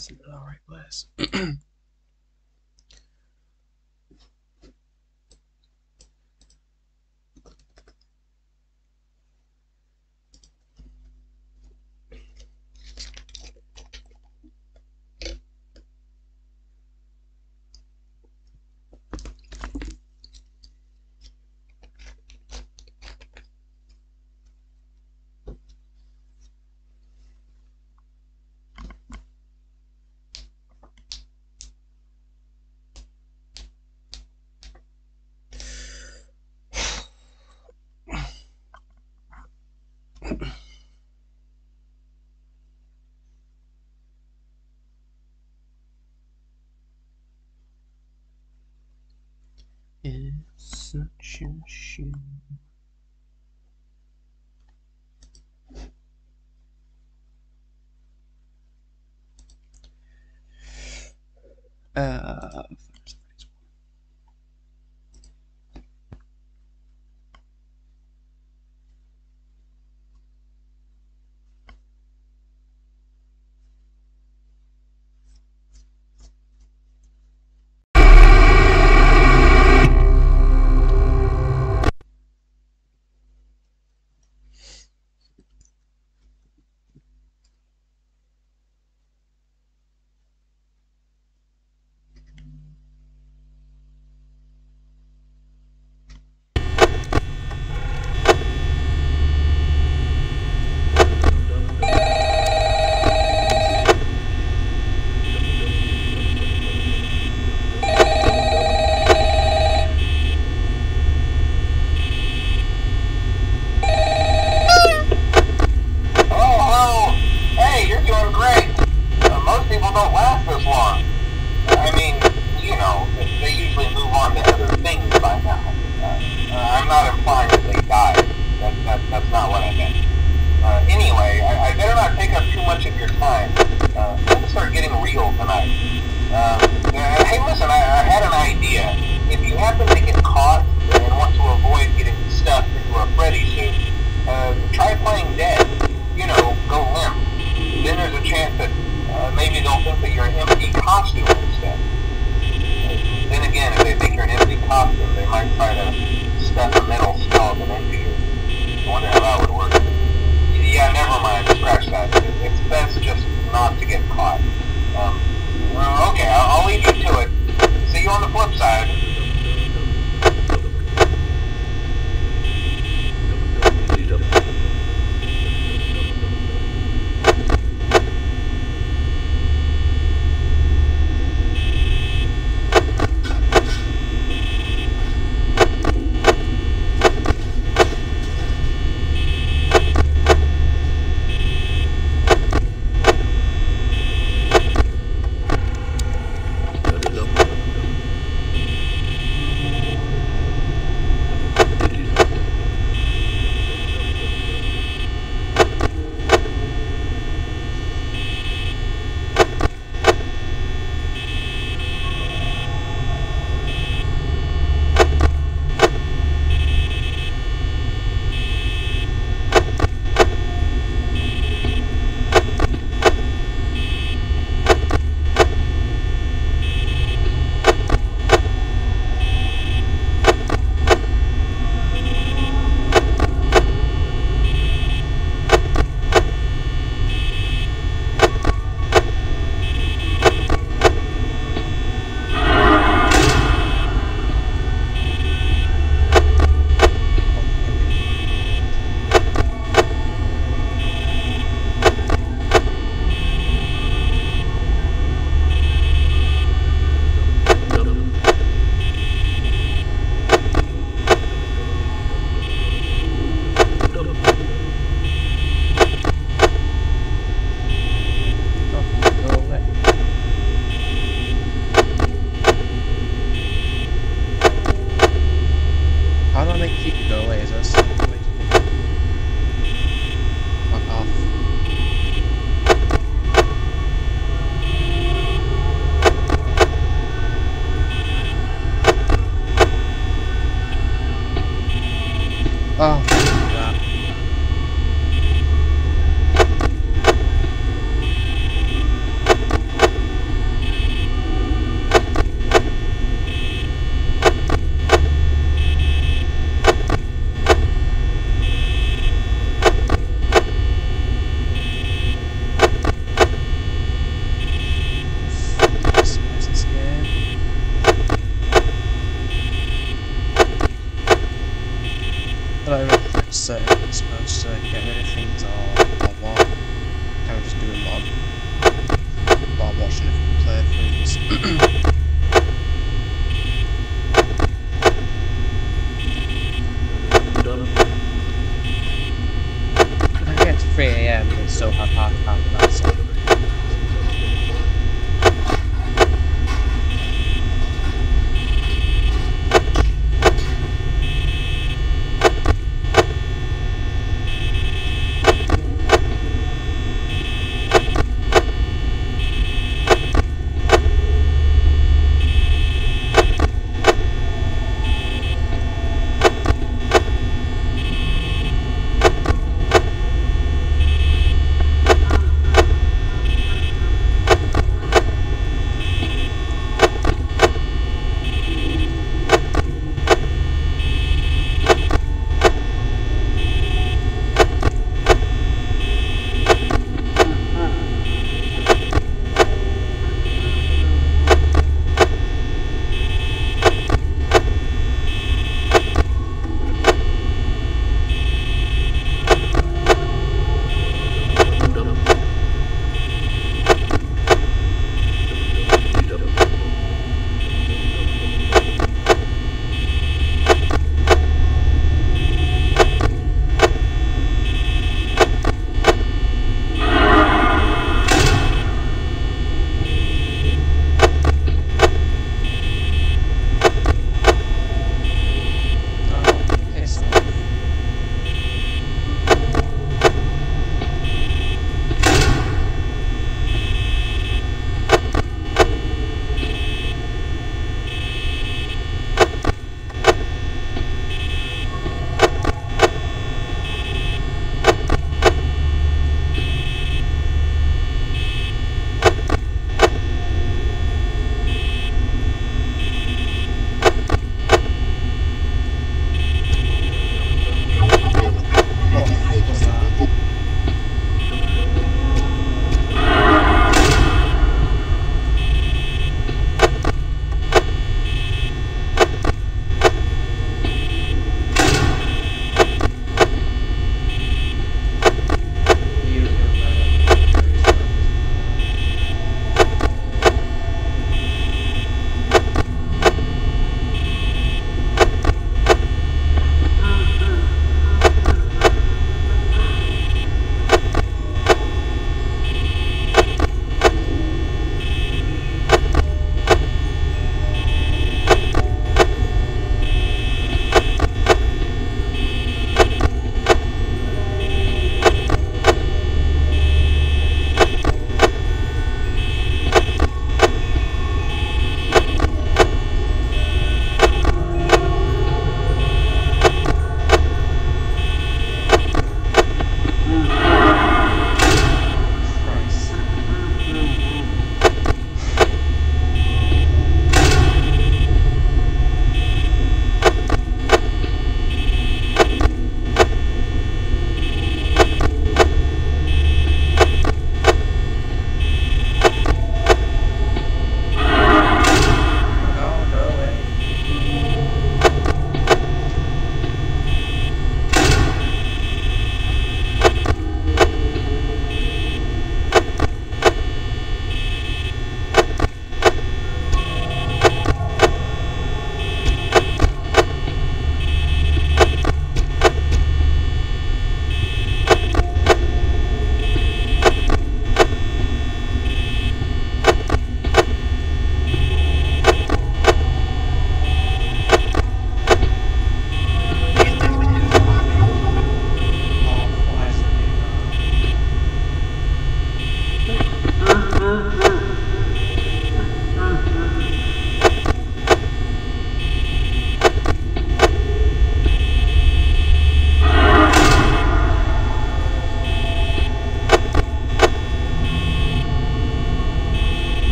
that's in the right place. It's such a shame. so hot, outside.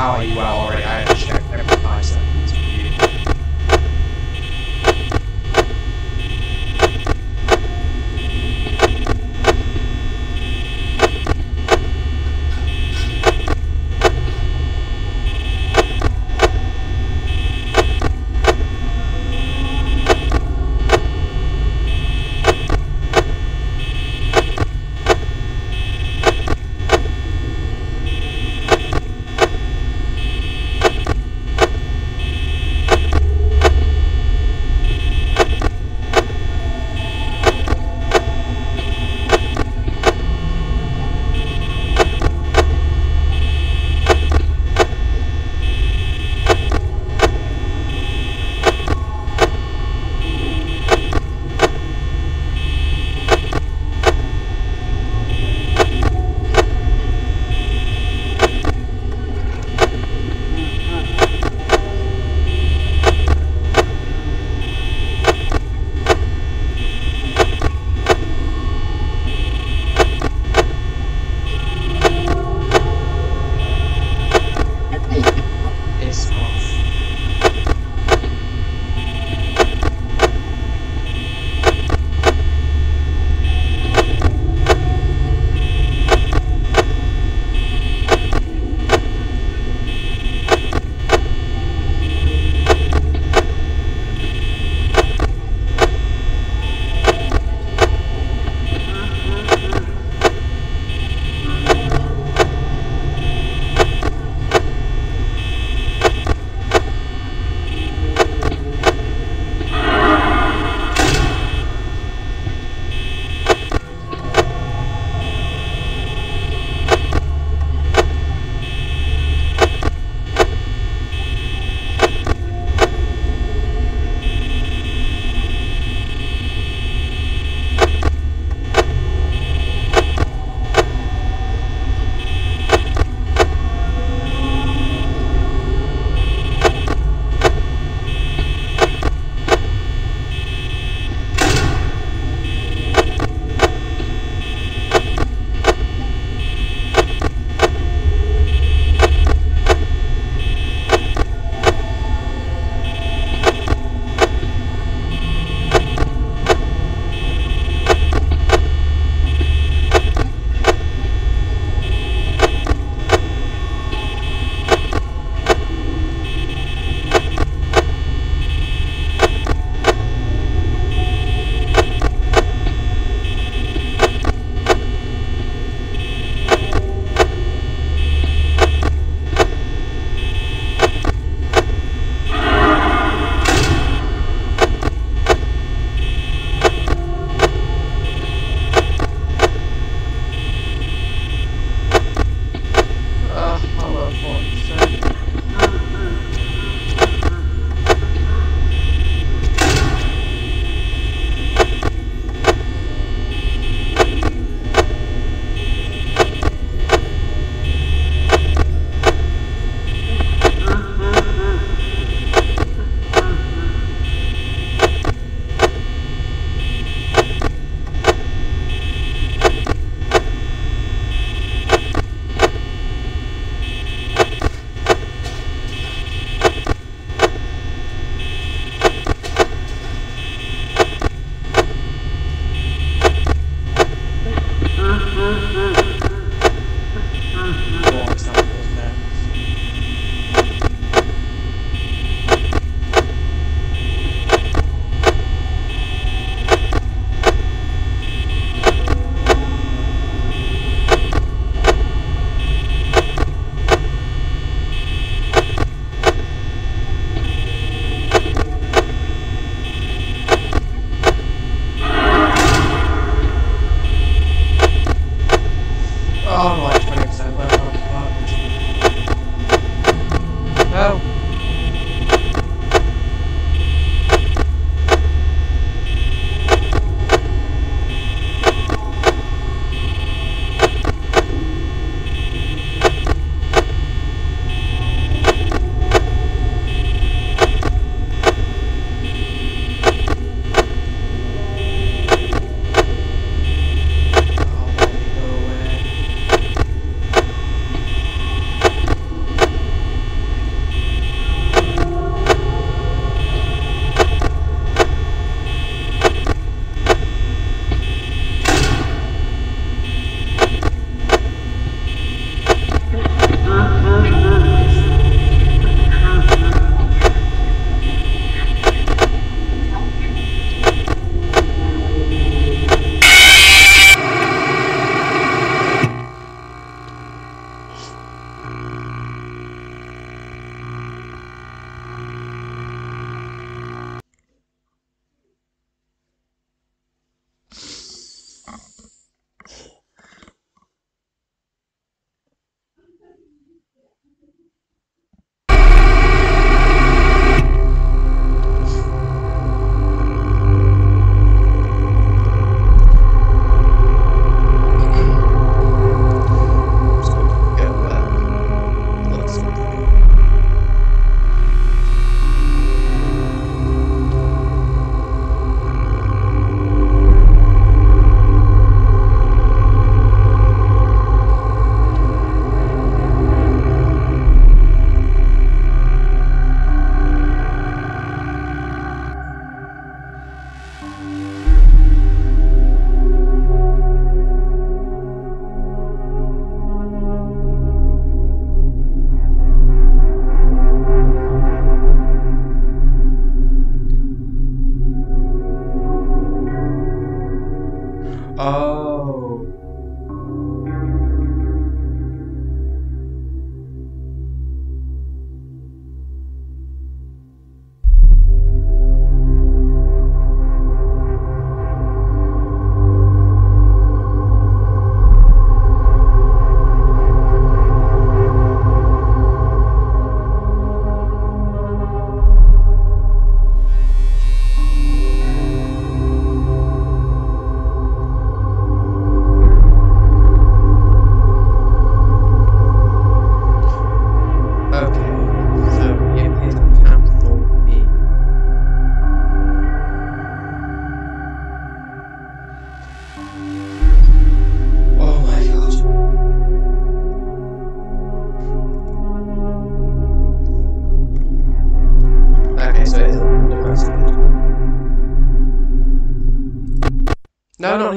Oh, well, already I have to check every 5 seconds for you.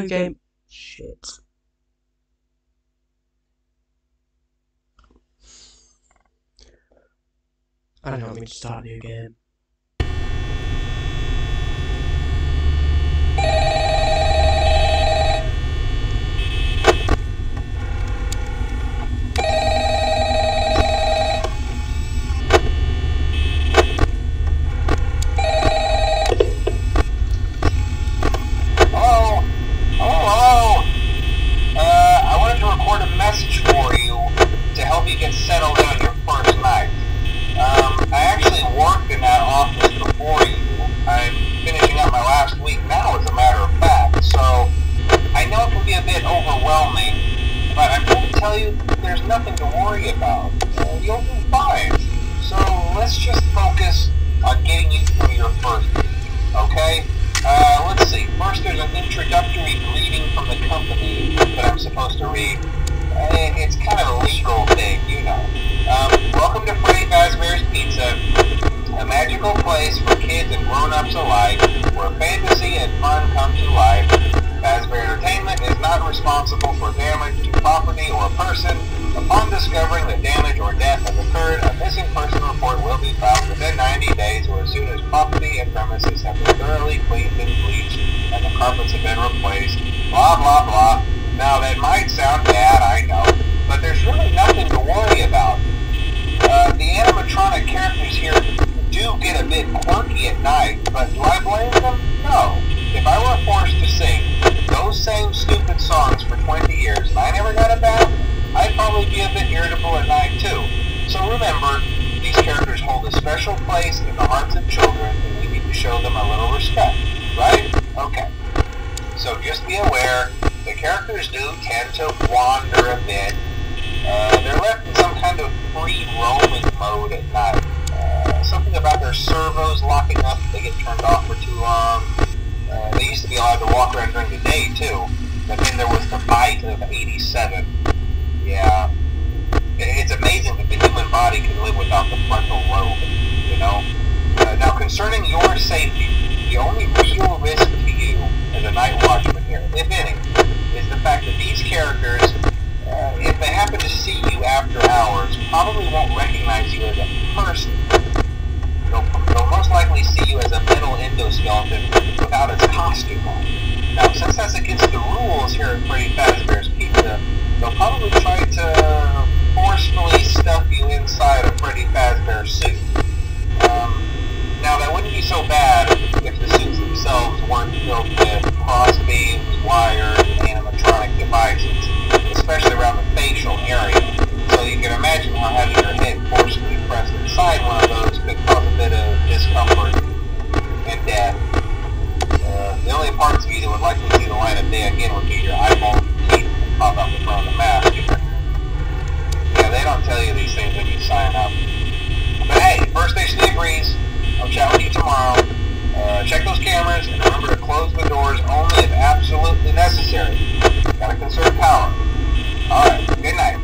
new game. Shit. I don't want me to start a new game. Settled in on your first night. I actually worked in that office before you. I'm finishing up my last week now, as a matter of fact, so I know it can be a bit overwhelming, but I'm going to tell you there's nothing to worry about. You'll do fine. So let's just focus on getting you through your first week, okay? Let's see. First, there's an introductory greeting from the company that I'm supposed to read. It's kind of a legal thing, you know. Welcome to Freddy Fazbear's Pizza, a magical place for kids and grown-ups alike, where fantasy and fun come to life. Fazbear Entertainment is not responsible for damage to property or person. Upon discovering that damage or death has occurred, a missing person report will be filed within 90 days or as soon as property and premises have been thoroughly cleaned and bleached and the carpets have been replaced. Blah, blah, blah. Now, that might sound bad, I know, but there's really nothing to worry about. The animatronic characters here do get a bit quirky at night, but do I blame them? No. If I were forced to sing those same stupid songs for 20 years and I never got a bath, I'd probably be a bit irritable at night too. So remember, these characters hold a special place in the hearts of children and we need to show them a little respect, right? Okay. So just be aware, the characters do tend to wander a bit. They're left in some kind of free roaming mode at night. Something about their servos locking up if they get turned off for too long. They used to be allowed to walk around during the day too, but then there was the bite of 87. Yeah. It's amazing that the human body can live without the frontal lobe, you know? Now concerning your safety, the only real risk to you as a night watchman here, if any, is the fact that these characters, if they happen to see you after hours, probably won't recognize you as a person. They'll most likely see you as a metal endoskeleton without its costume on. Now, since that's against the rules here at Freddy Fazbear's Pizza, they'll probably try to forcefully stuff you inside a Freddy Fazbear suit. Now, that wouldn't be so bad if the suits themselves weren't filled with crossbeams, wires, and animatronic devices, especially around the facial area. So you can imagine how having your head forcefully pressed inside one of those could cause a bit of discomfort and death. The only parts of you that would likely see the light of day again would be your eyeballs and teeth that pop out the front of the mask. Yeah, they don't tell you these things when you sign up. But hey, First Station agrees. I'll chat with you tomorrow. Check those cameras and remember to close the doors only if absolutely necessary. Gotta conserve power. Alright, good night.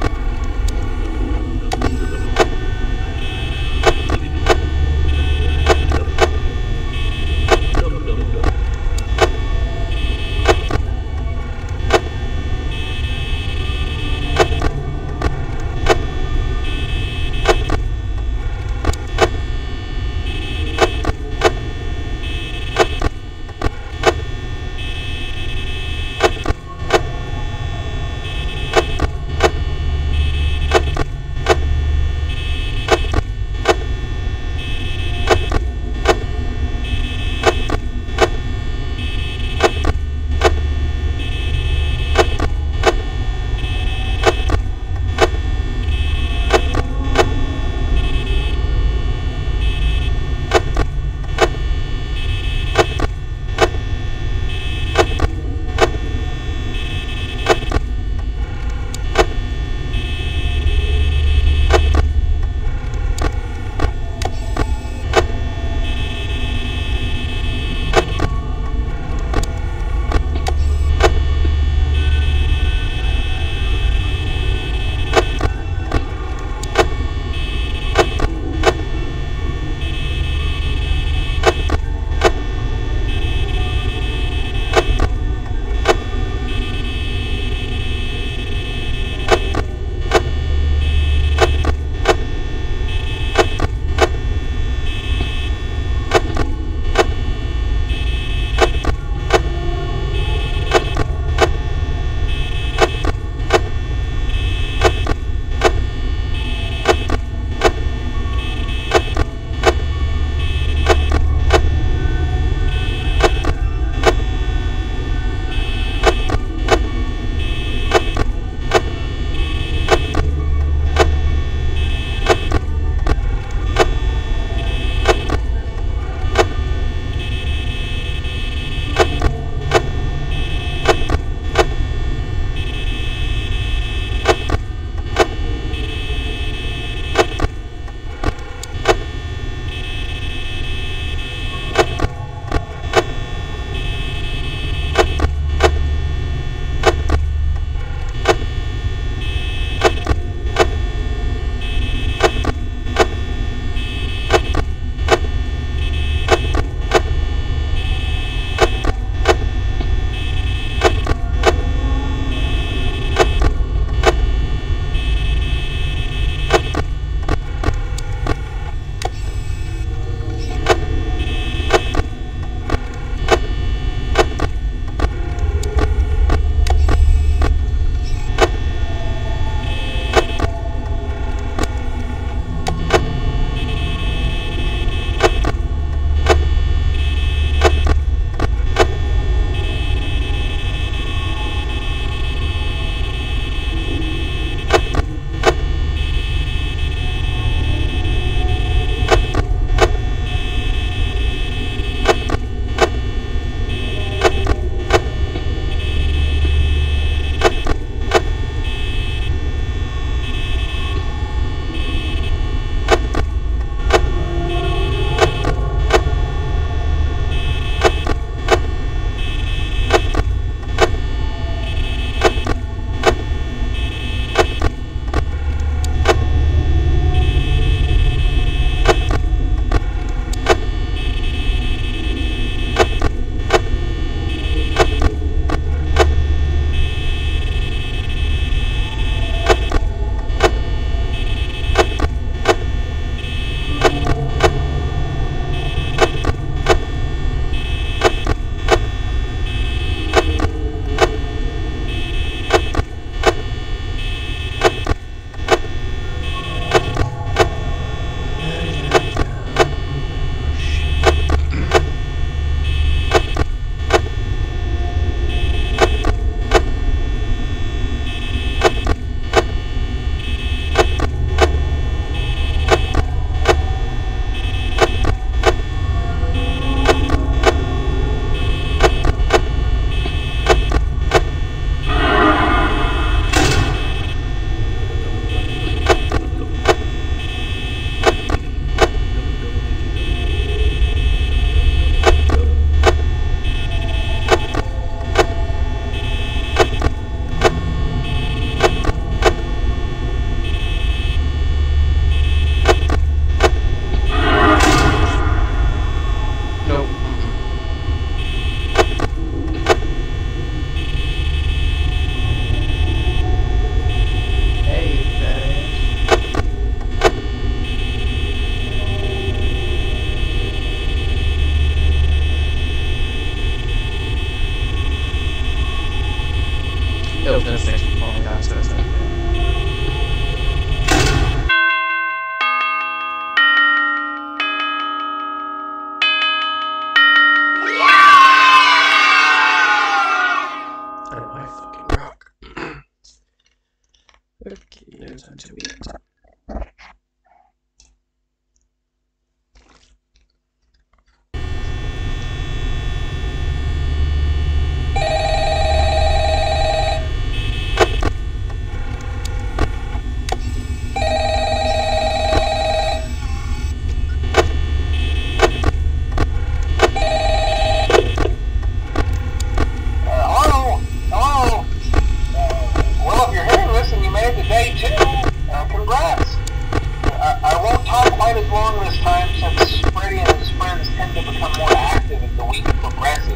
as long this time since Freddy and his friends tend to become more active as the week progresses.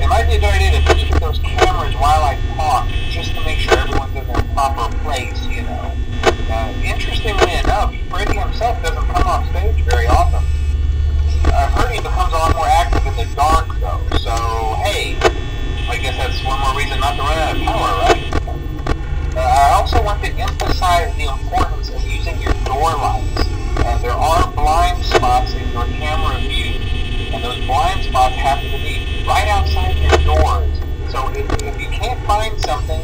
It might be a good idea to peek at those cameras while I talk, just to make sure everyone's in their proper place, you know. Interestingly enough, Freddy himself doesn't come off stage very often. I've heard he becomes a lot more active in the dark, though, so hey, I guess that's one more reason not to run out of power, right? I also want to emphasize the importance of using your door lights. There are blind spots in your camera view, and those blind spots happen to be right outside your doors. So if you can't find something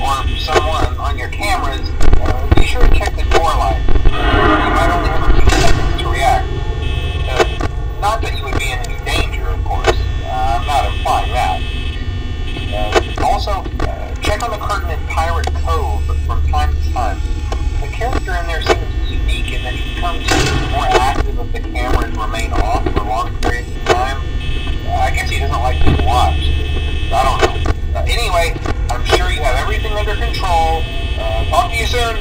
or someone on your cameras, be sure to check the door light. You might only have a few seconds to react. Not that you would be in any danger, of course. I'm not implying that. Also, check on the curtain in Pirate Cove from time to time. The character in there seems unique in that he becomes more active if the cameras remain off for long periods of time. I guess he doesn't like being watched. I don't know. Anyway, I'm sure you have everything under control. Talk to you soon.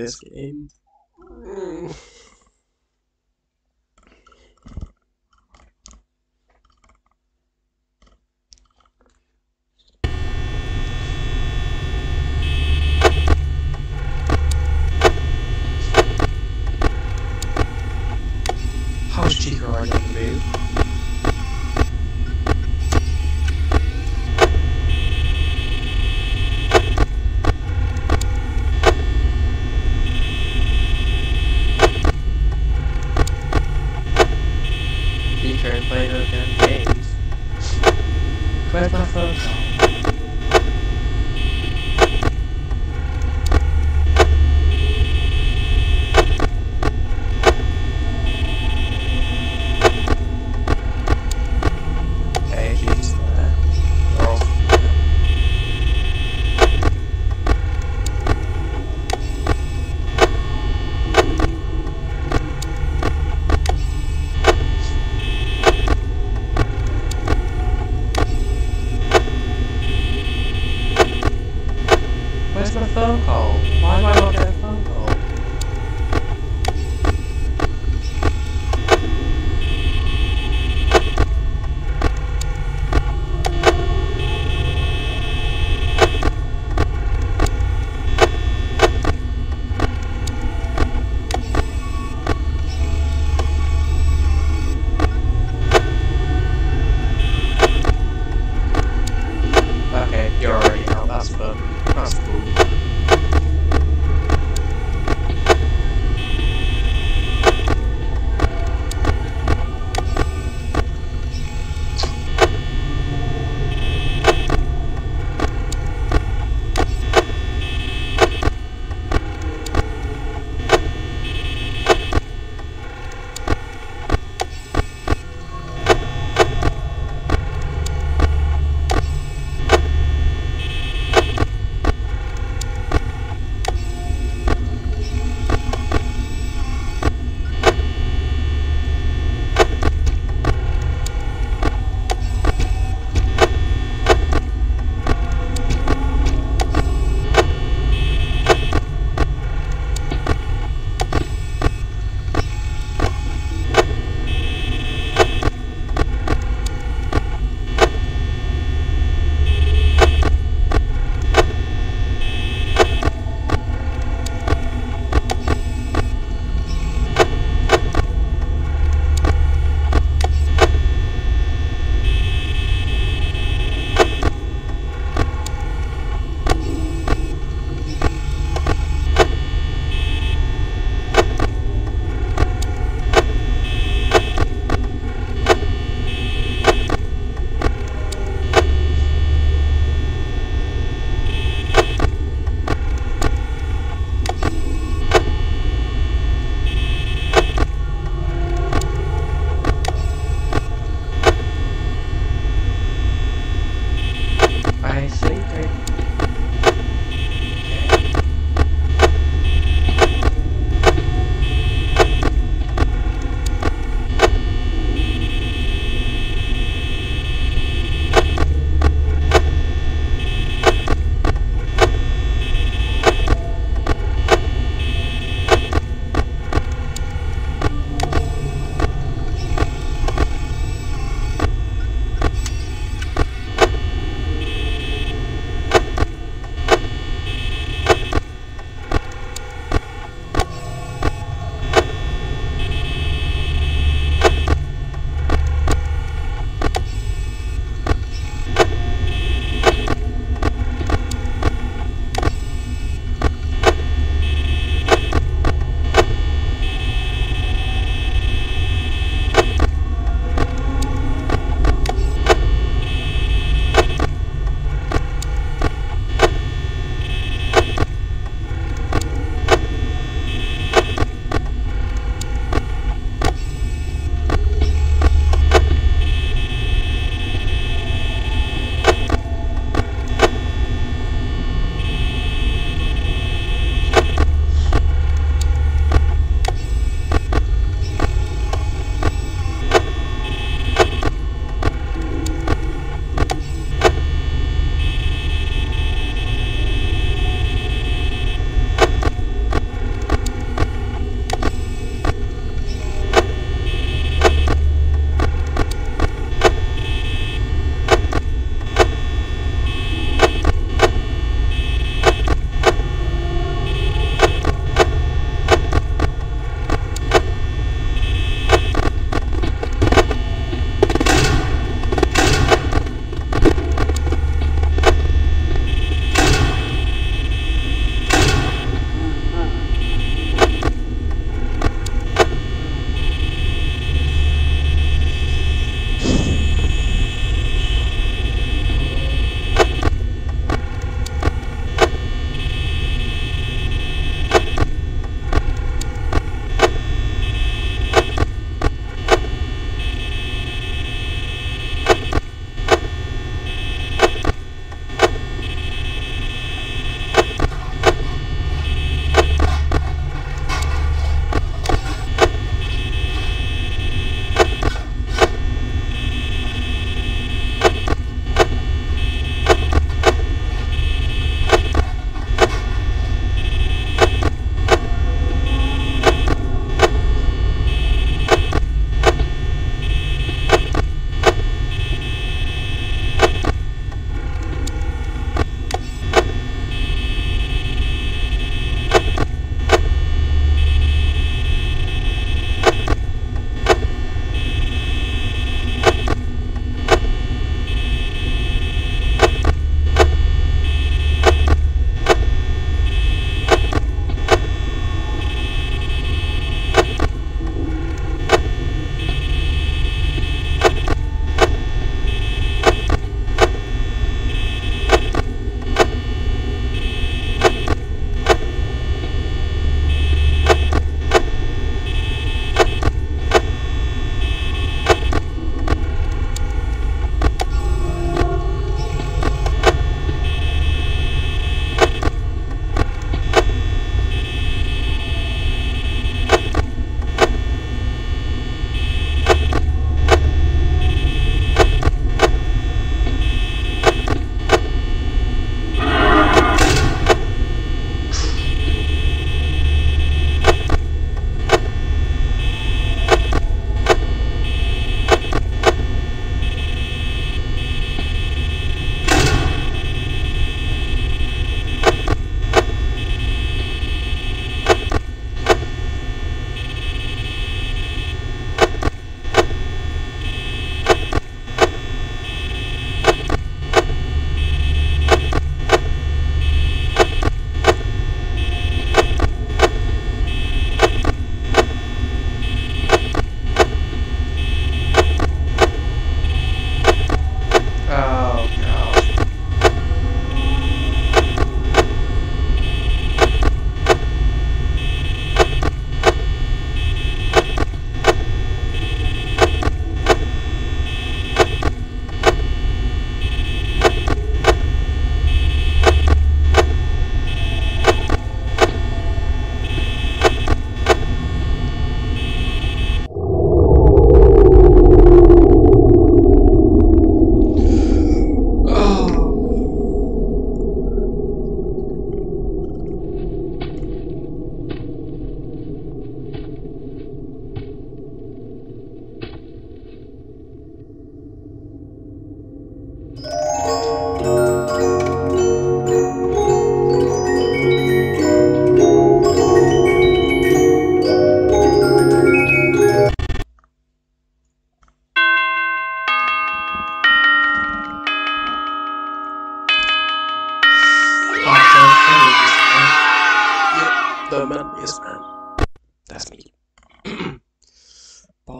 this game. How's Chica already on the move? Chica and playing those kind of games. Where's my phone call?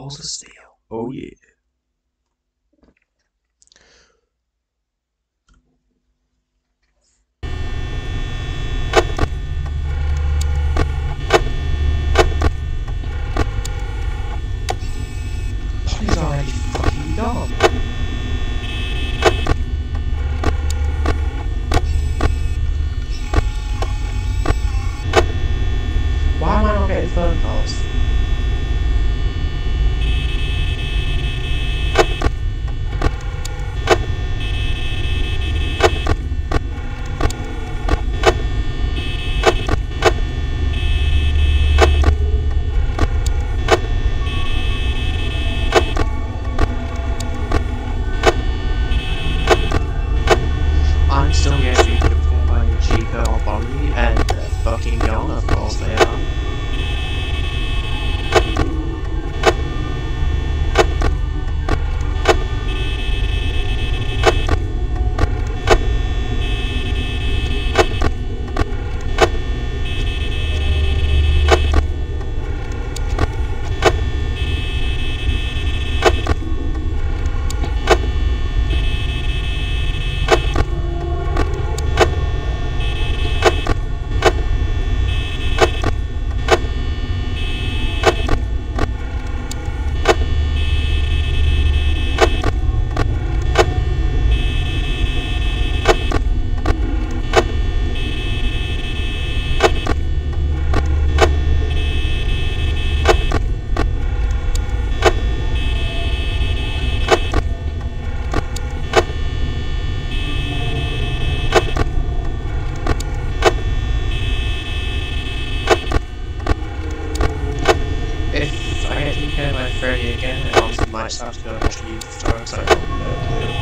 balls of steel. Oh yeah. Polly's already fucking gone. Why am I not getting phone calls? I'm still yet to be put upset by Chica or Bonnie, and fucking young, of course they are. If I get hit by Freddy again, I honestly might just have to go and watch the YouTube tutorial because I have no clue.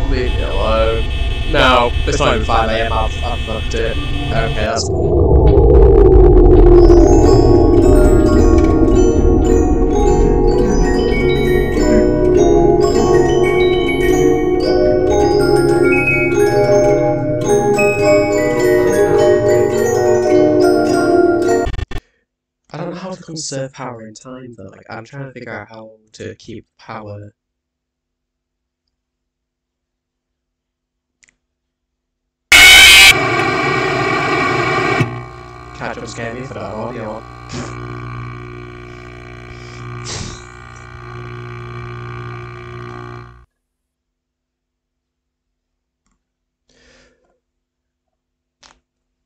Leave me alone. No, it's not even 5 AM, I've fucked it. Okay, that's I don't know how to conserve power in time though. Like, I'm trying to figure out how to keep power. Can't jump scare me for that audio.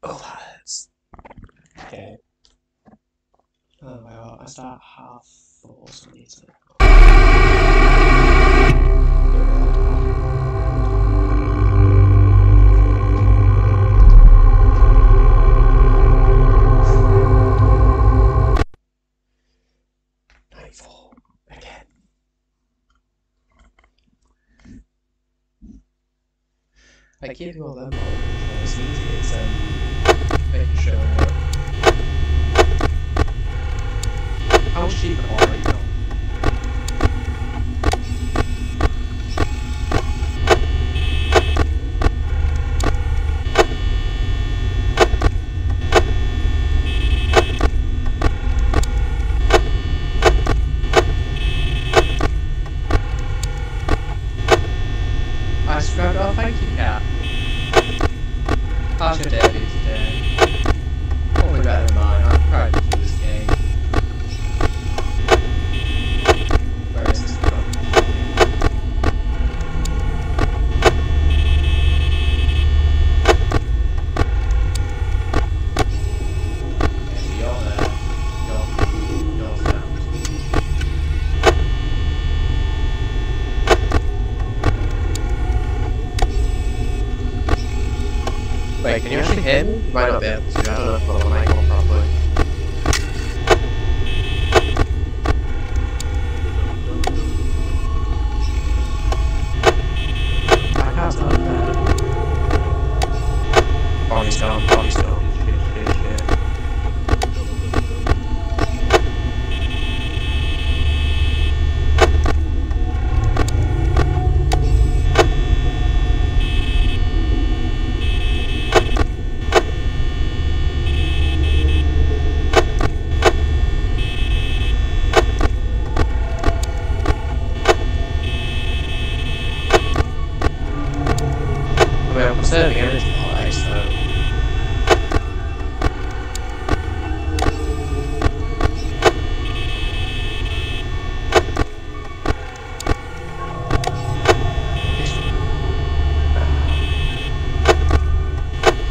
Oh, that's okay. Oh well, I start half full, so I need to. Again. I keep all them on. It's easy. It's making sure that how much cheaper already done. I subscribed. Oh, thank you, Cat. How's your day been today? Probably better than mine. I'm proud of this game. Where is this from? Okay, so you're there. You're found. Wait, can you actually hear me? You might not be able to. I don't know if I've got the mic on properly. I can't tell that. Bonnie's gone, Bonnie's gone. Shit. I mean, I'm conserving energy alright, so.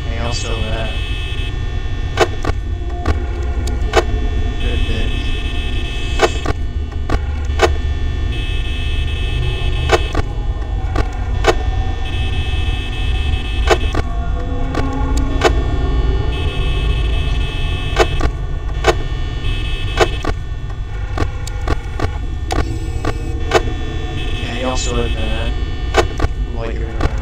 Okay, I'm still there. Good bitch. Okay, you're still in there. Loitering around.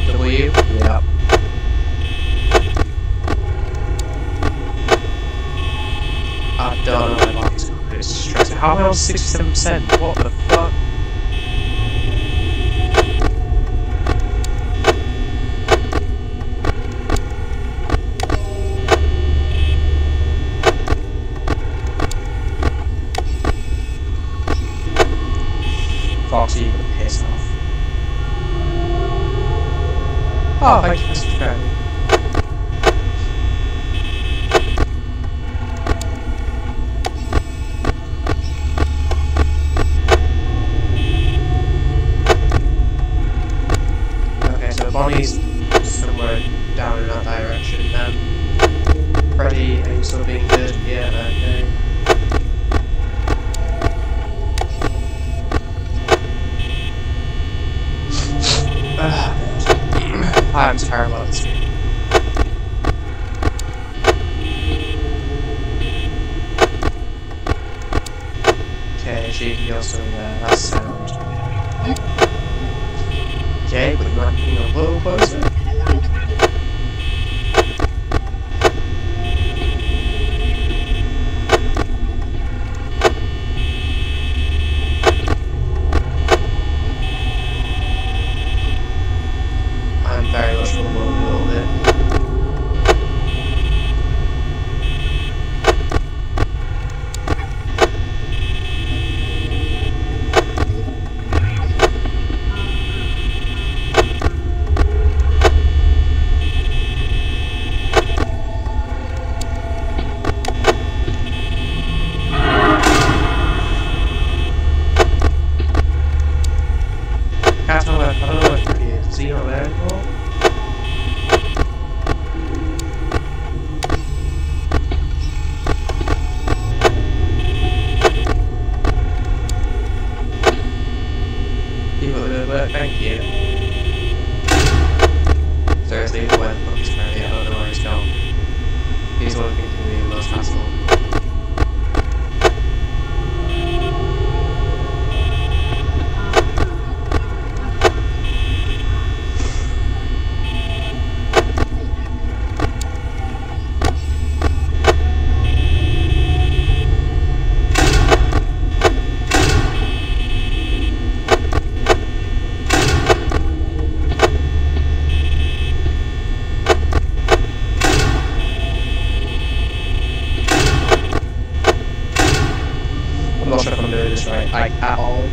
W? Yep. I don't know where my body's going. It's stressing. How am I on 67%? What the fuck? Foxy, you can piss off. Oh, thank you for subscribing. Okay, so Bonnie's somewhere down in that direction. Freddy, are you still being good? Yeah, okay. I'm terrible. are still there. That's sound. Okay, but you might be a little closer. I'm very much fumbling a little bit. I don't know where Freddy is. Is he not there anymore? You got the good work, thank you. Seriously, where the fuck is Freddy? I don't know where he's gone. He's the one who can be the most hassle. I'm not sure if I'm doing this right, like, at all.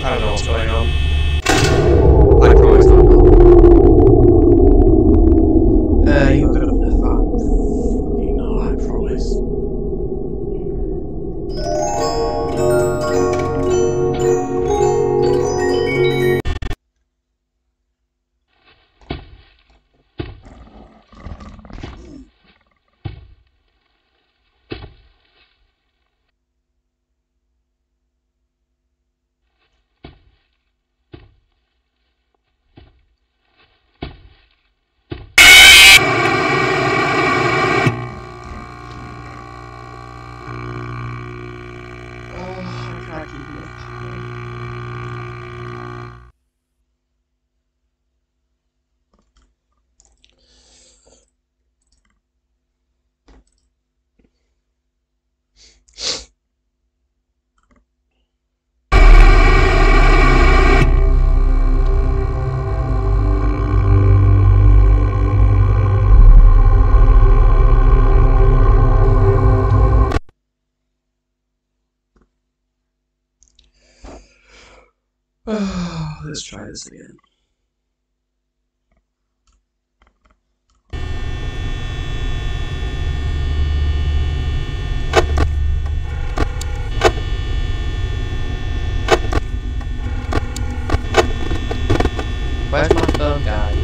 I don't know what's going on. I promise I don't know. You're good enough. Fucking no, I promise. Let's try this again. Where's my phone guy?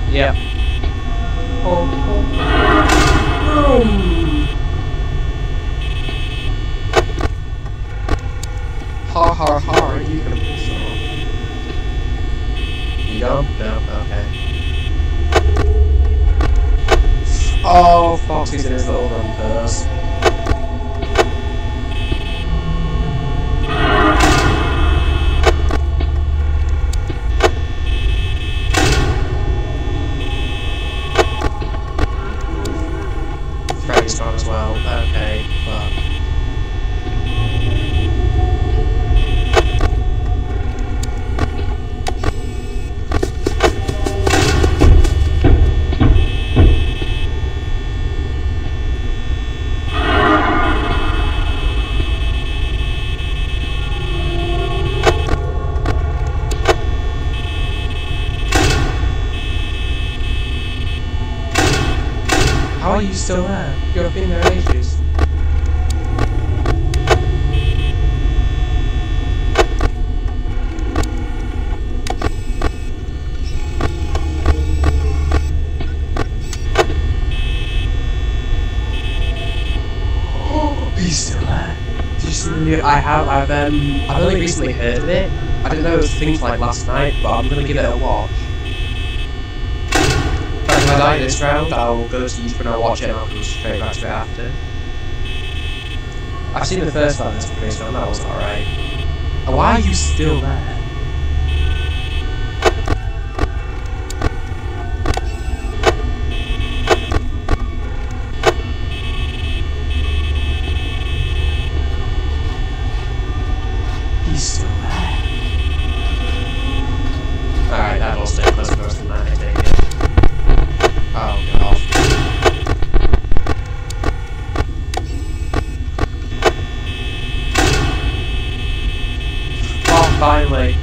Yeah. Ha ha ha, are you gonna be so? You don't? No? Okay. Oh, Foxy's in his little run purse. Freddy's gone as well. Okay, fuck. How are you still there? You've been there ages. He's still there. Did you see the new? I've only recently heard of it. I didn't know it was things like last night, but I'm gonna give it a watch. If I die this round, I'll go to YouTube and I'll watch it and I'll come straight back to it after. I've seen the first one that's based on, that was alright. Why are you still there? He's still there. Alright, that'll stay close first than that, I take it. Oh god. Oh, finally.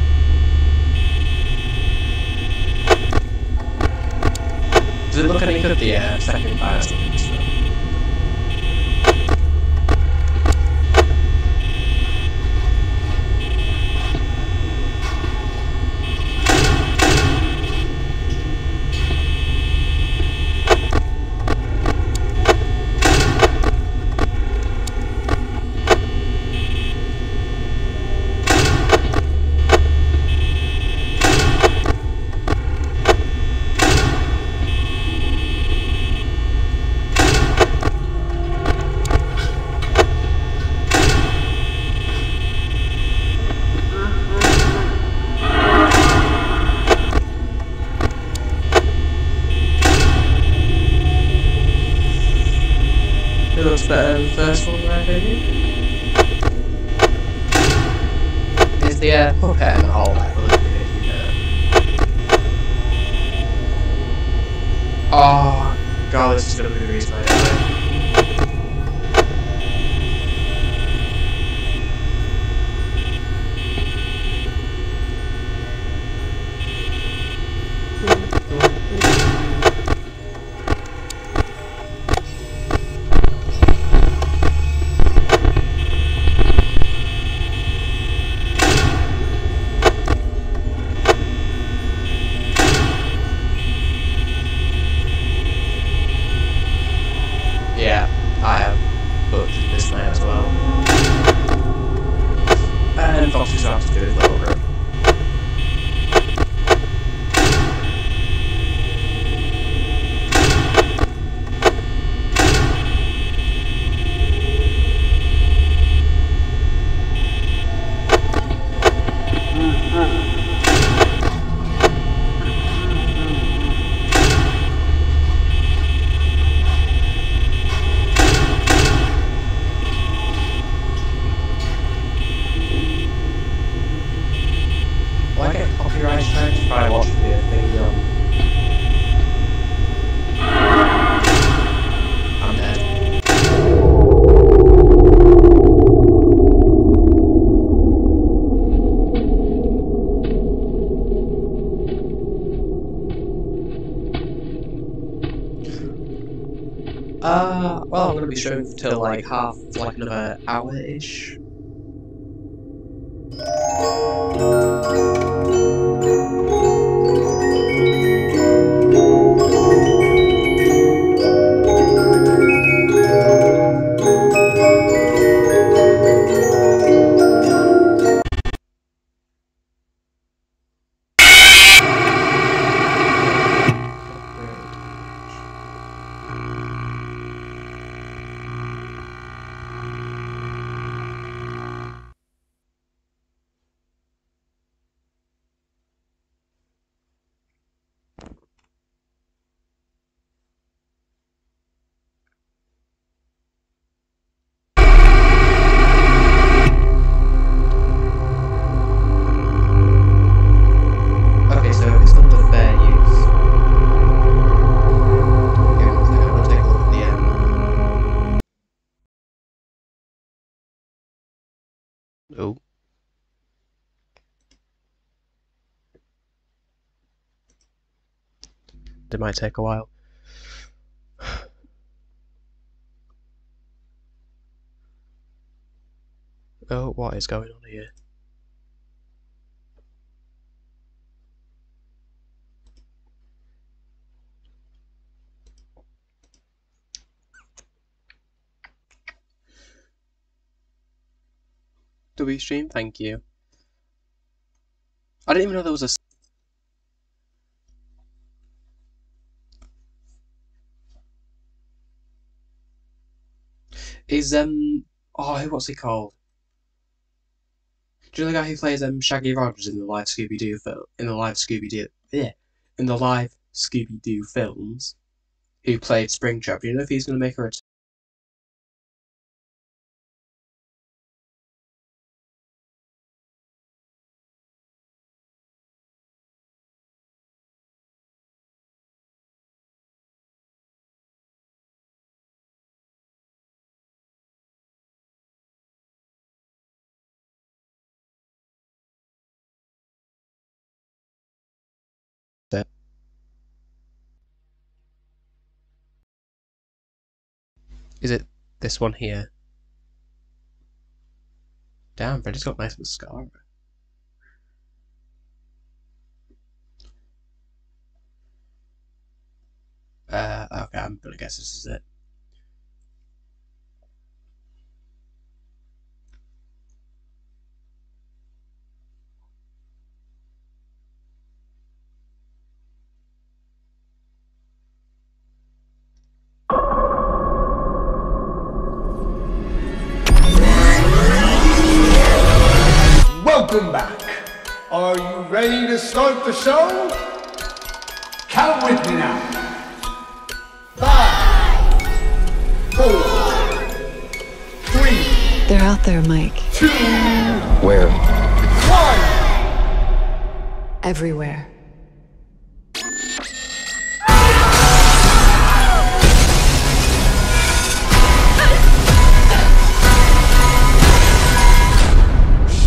Does it look any good, the second class? the puppet and the whole level, isn't it? You know. Oh, God, this is going to be the reason I die. Yeah, I have butchered this night as well. And Foxy's have to do his little room. Will I get copyright strikes if I watch the thing on? I'm dead. Well, I'm gonna be showing till like like another hour-ish. Okay, so it's under fair use. Okay, one second, I'm gonna take a look at the Oh. It might take a while. Oh, what is going on here? W stream, thank you. I didn't even know there was a. Is oh, what's he called? Do you know the guy who plays Shaggy Rogers in the live Scooby-Doo film? In the live Scooby-Doo, yeah, in the live Scooby-Doo films, who played Springtrap? Do you know if he's going to make a return? Is it this one here? Damn, Freddy's got nice mascara. Okay, I'm gonna guess this is it. Welcome back. Are you ready to start the show? Count with me now. 5, 4, 3. They're out there, Mike. 2. Where? 1. everywhere.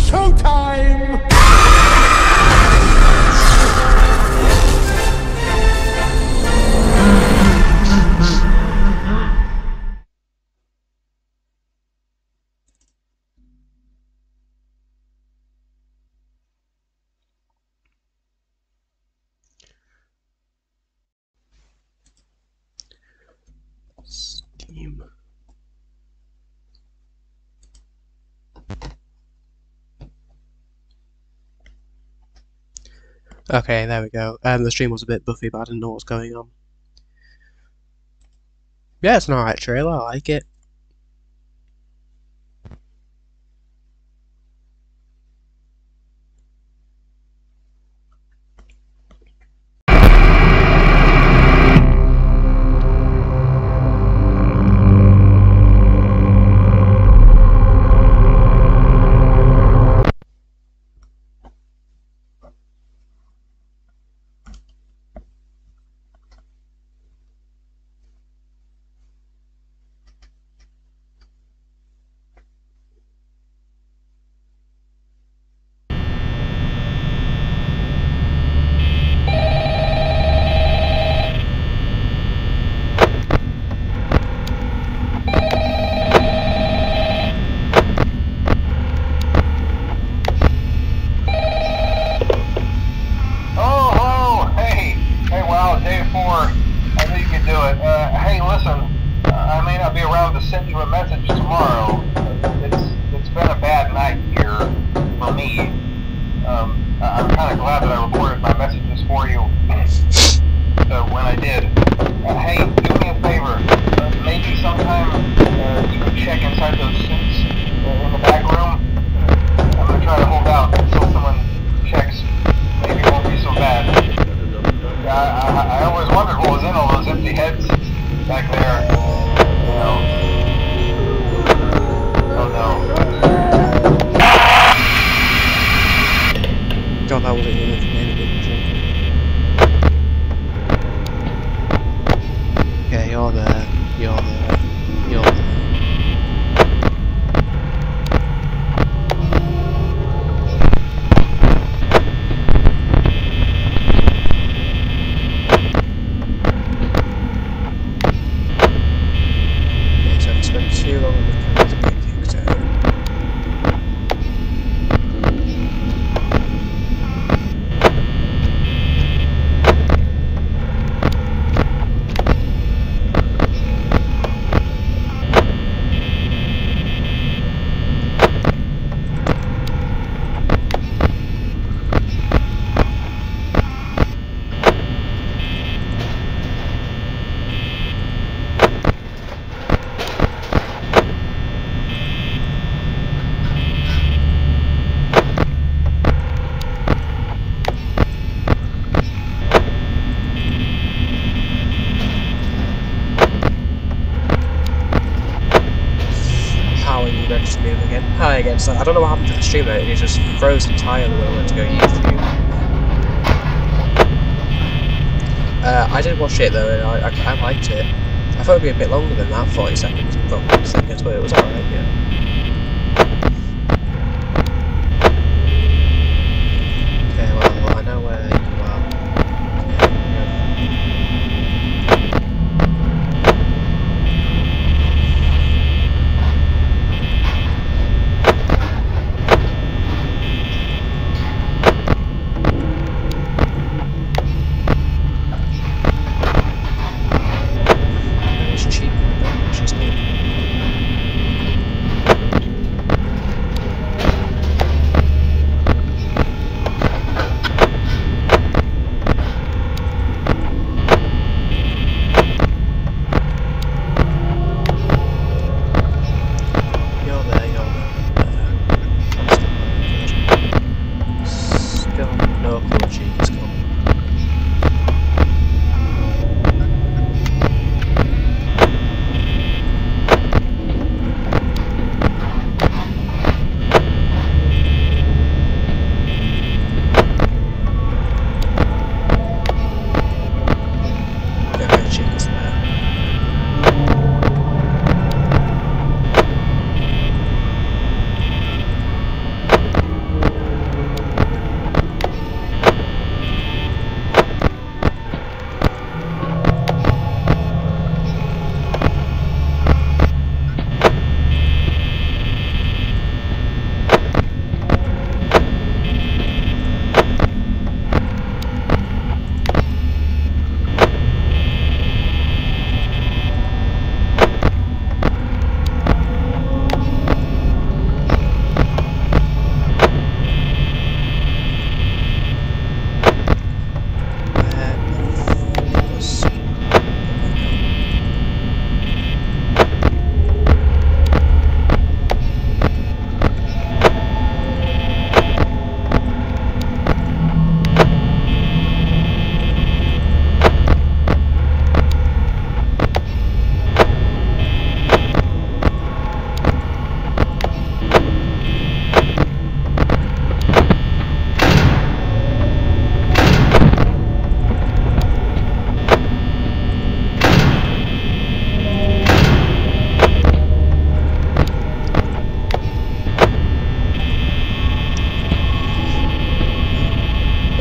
Showtime! Scheme. Okay, there we go. The stream was a bit buffy, but I didn't know what was going on. Yeah, it's an alright trailer, I like it. Send you a message tomorrow. It's been a bad night here for me. I'm kind of glad that I recorded my messages for you when I did. Hey, do me a favor. Maybe sometime you could check inside those suits in the back room. I'm gonna try to hold out until someone checks. Maybe it won't be so bad. I always wondered what was in all those empty heads back there. You know. Oh no. God, that wasn't even okay, you're there. You're there. You're there. Okay, so I've spent too long on the camera to get kicked out. Hi again, so I don't know what happened to the stream though, it just froze entirely when I went to go YouTube. I did watch it though, and I liked it. I thought it would be a bit longer than that, 40 seconds, but 40 seconds, but it was alright, yeah. Okay, well, I know where you are.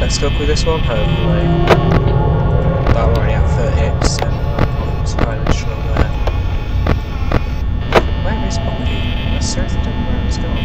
Best luck with this one, hopefully. But I'm already at 38%, so I'm not entirely sure where. Where is Bucky? I seriously don't know where he's gone.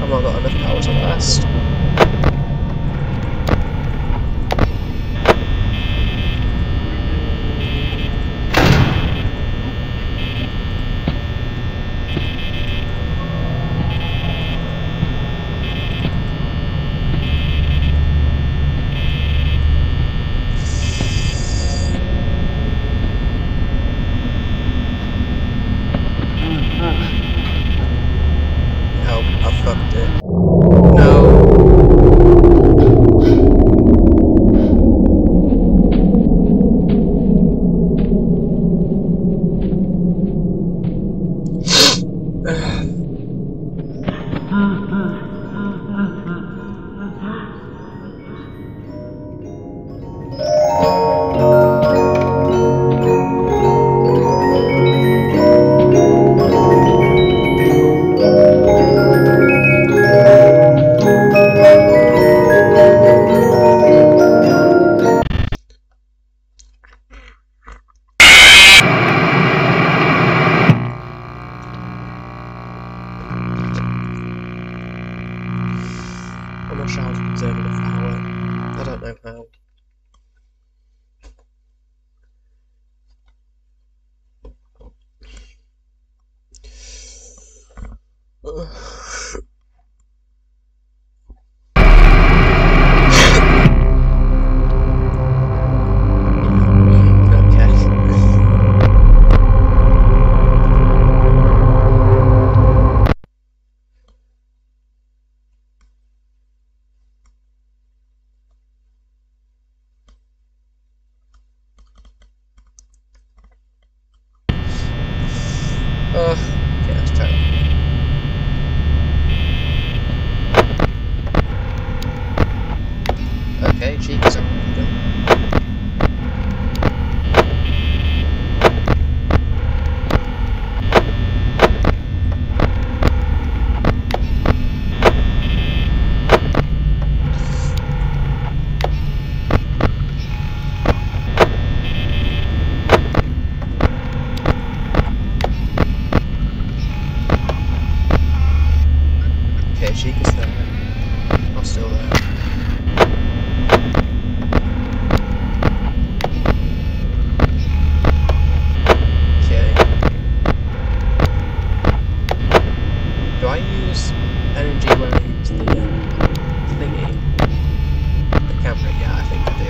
I've not got enough power to last. I fucked it. No. I'm not sure how to conserve enough power. I don't know how. Okay, let's try it. Okay, cheeks are done. Okay, cheek is there. I'm still there. camera? Yeah, I think I do. Okay.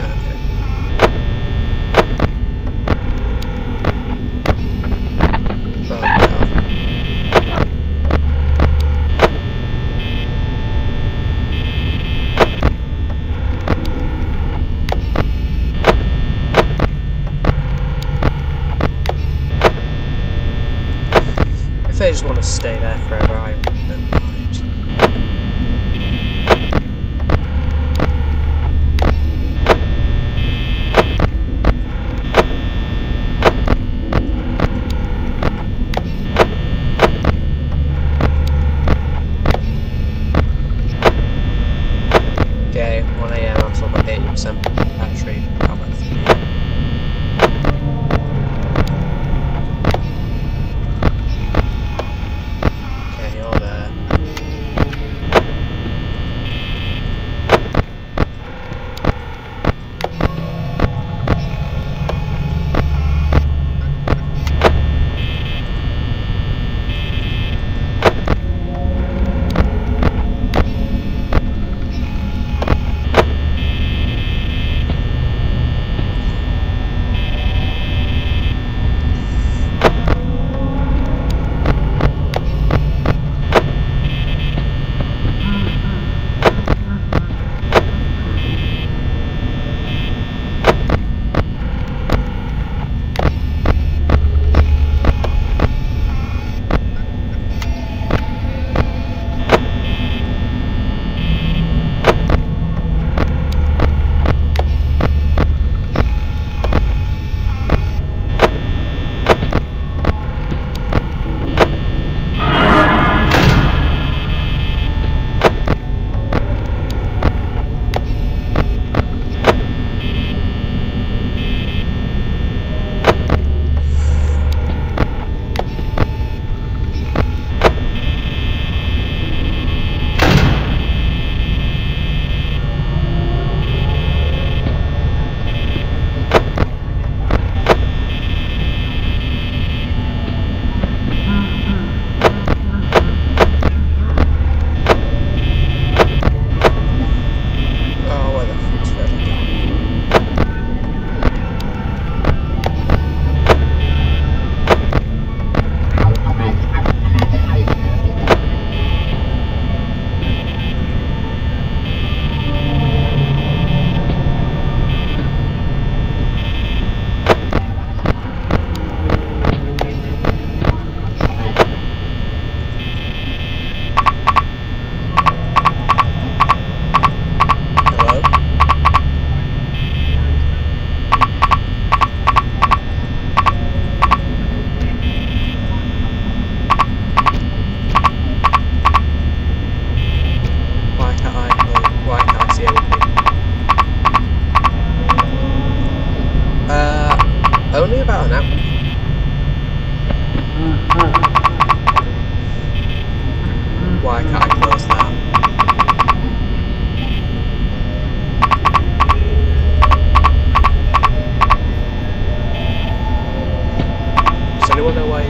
Oh, if they just want to stay there forever, I don't mind. Okay, 1 AM, I'm still got 80% battery power. Okay, you're there. Only about an hour. Why can't I close that? Does anyone know why?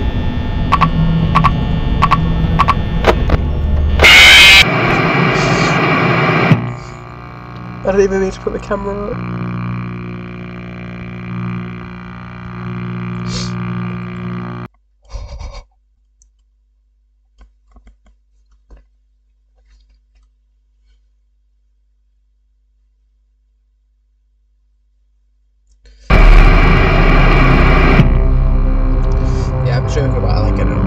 I didn't even need to put the camera up. Joking about like an hour.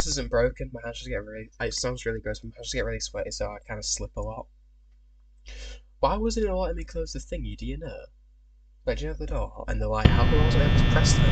Isn't broken, my hands just get really, it sounds really gross, my hands just get really sweaty, so I kind of slip a lot. Why wasn't it letting me close the thingy, do you know? Like, do you know the door? And the light, how come I wasn't able to press them?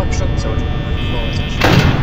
I'm struggling so much with the floor is actually.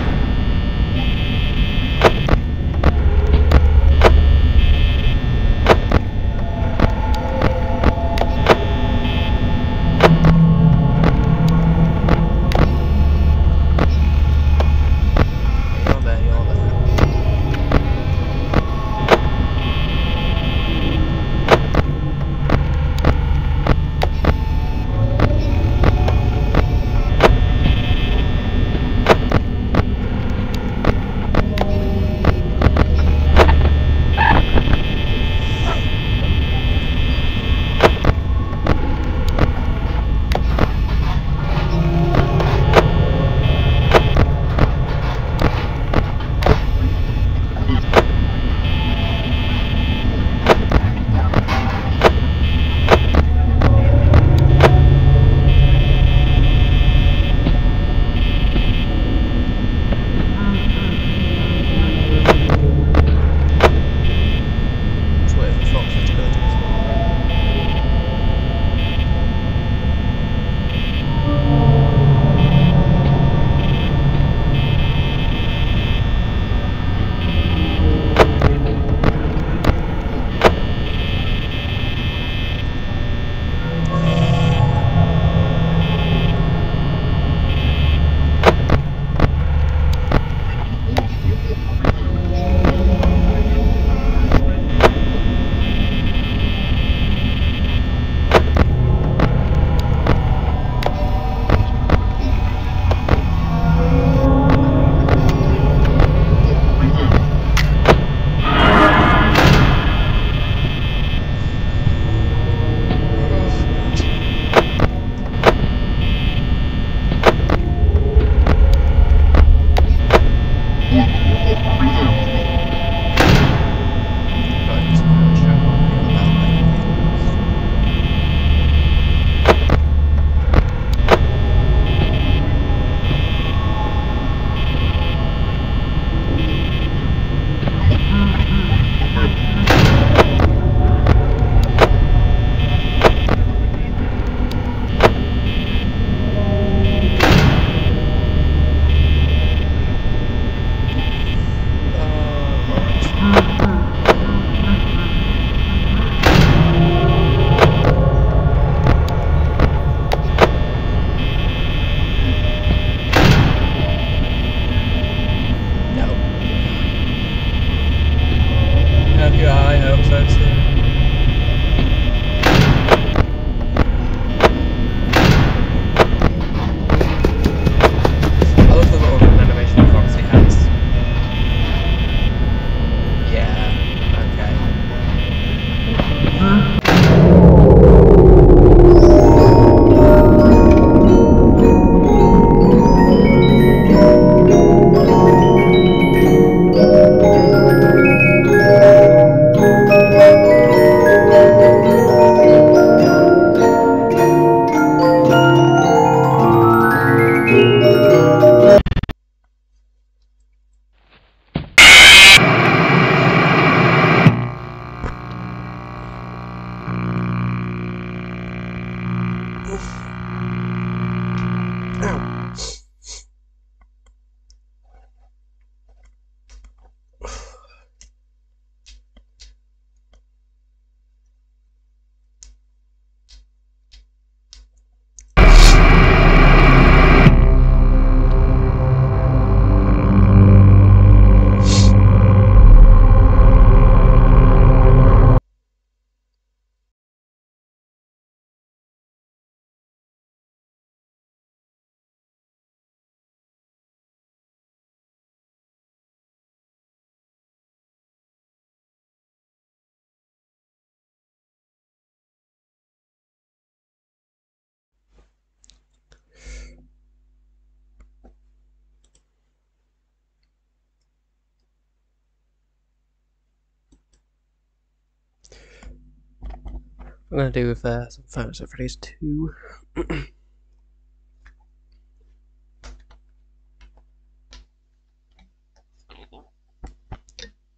I'm going to do with some photos of Freddy's 2.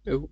Oh.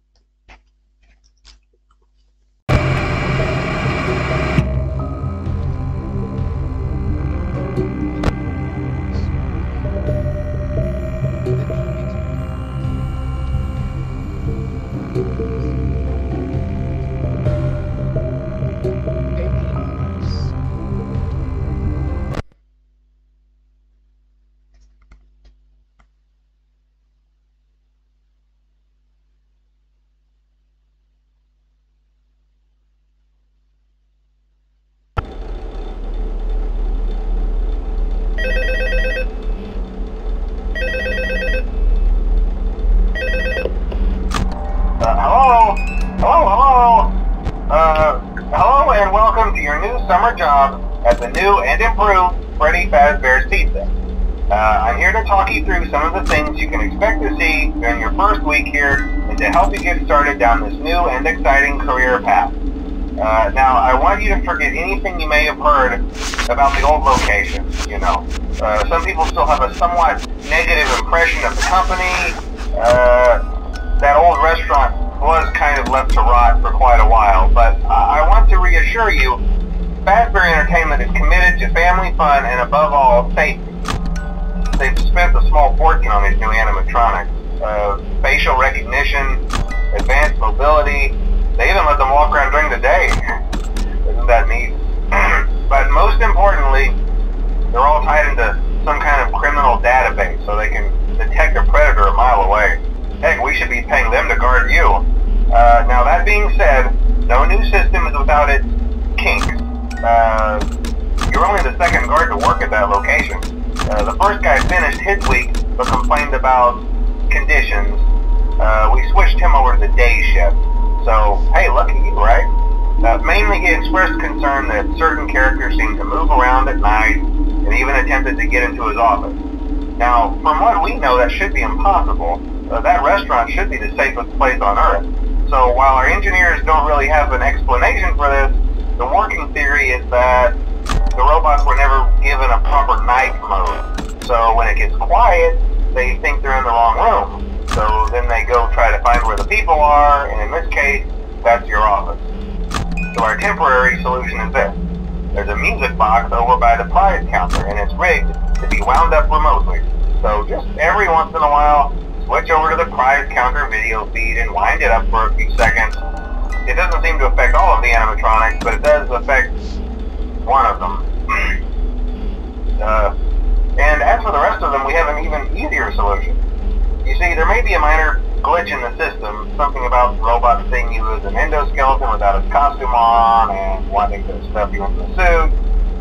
job at the new and improved Freddy Fazbear's Pizza. I'm here to talk you through some of the things you can expect to see during your first week here and to help you get started down this new and exciting career path. Now, I want you to forget anything you may have heard about the old location, you know. Some people still have a somewhat negative impression of the company. That old restaurant was kind of left to rot for quite a while, but I want to reassure you, Fazbear Entertainment is committed to family fun and above all, safety. They've spent a small fortune on these new animatronics. Facial recognition, advanced mobility, they even let them walk around during the day. Isn't that neat? But most importantly, they're all tied into some kind of criminal database so they can detect a predator a mile away. Heck, we should be paying them to guard you. Now that being said, no new system is without its kinks. You're only the second guard to work at that location. The first guy finished his week but complained about conditions. We switched him over to the day shift. So, hey, lucky you, right? Mainly he expressed concern that certain characters seemed to move around at night and even attempted to get into his office. Now, from what we know, that should be impossible. That restaurant should be the safest place on Earth. So while our engineers don't really have an explanation for this, the working theory is that the robots were never given a proper night mode. So when it gets quiet, they think they're in the wrong room. So then they go try to find where the people are, and in this case, that's your office. So our temporary solution is this. There's a music box over by the prize counter, and it's rigged to be wound up remotely. So just every once in a while, switch over to the prize counter video feed and wind it up for a few seconds. It doesn't seem to affect all of the animatronics, but it does affect one of them. And as for the rest of them, we have an even easier solution. You see, there may be a minor glitch in the system, something about the robot seeing you as an endoskeleton without its costume on and wanting to stuff you into the suit.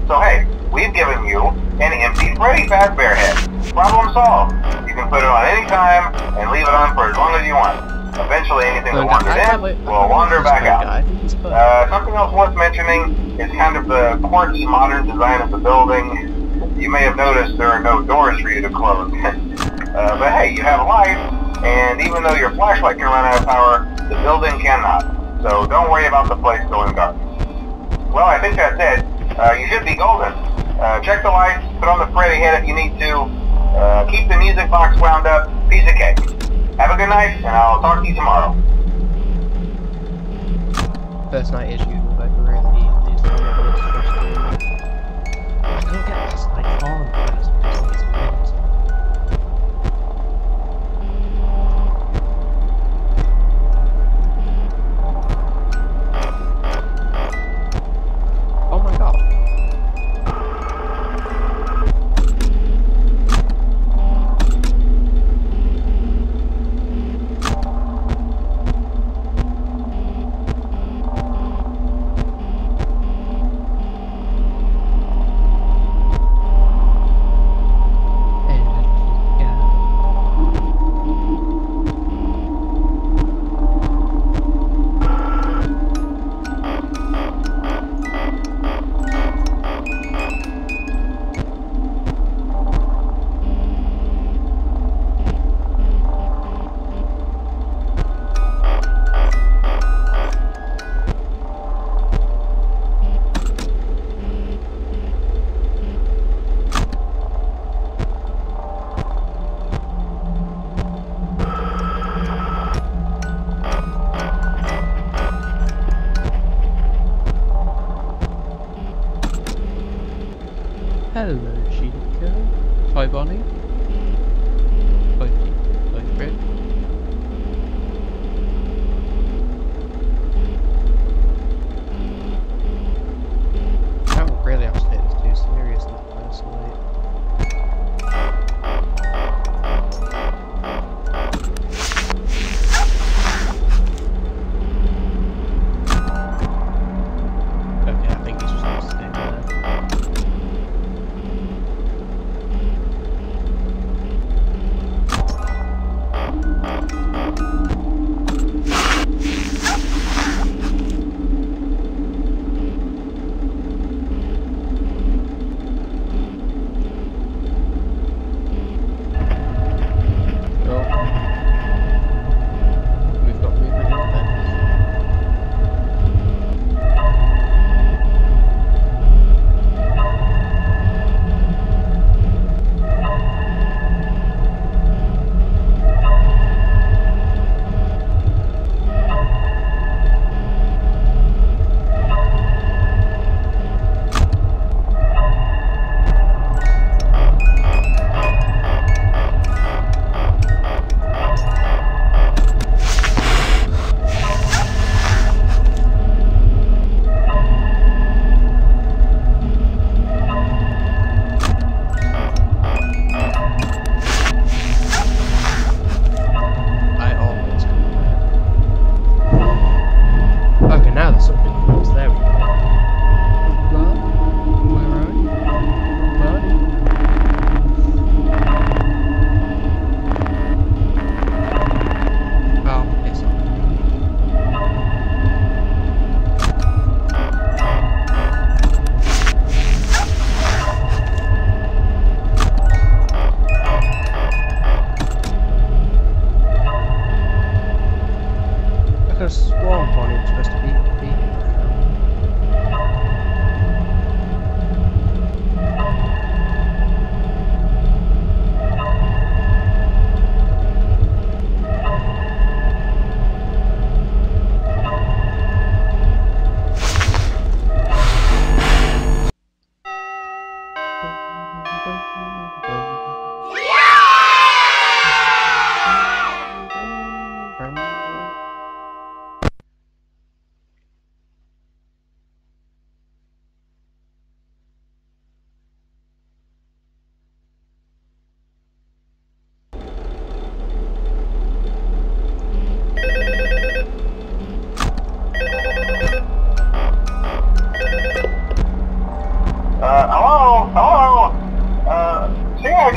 So hey, we've given you an empty Freddy Fazbear head. Problem solved. You can put it on any time and leave it on for as long as you want. Eventually anything that wandered in will wander back out. Something else worth mentioning is kind of the quirky modern design of the building. You may have noticed there are no doors for you to close. But hey, you have a light, and even though your flashlight can run out of power, the building cannot. So don't worry about the place going dark. Well, I think that's it. You should be golden. Check the lights, put on the Freddy head if you need to. Keep the music box wound up. Piece of cake. Have a good night, and I'll talk to you tomorrow. First night is usual, but really is the level it's supposed to be. I don't get this, like, on first, just these minutes. Oh my god. Hello, Chico. Hi, Bonnie. Hi, Chico. Hi, Fred. I don't really have to take this too seriously, personally. Okay, I think he's just going to stay there.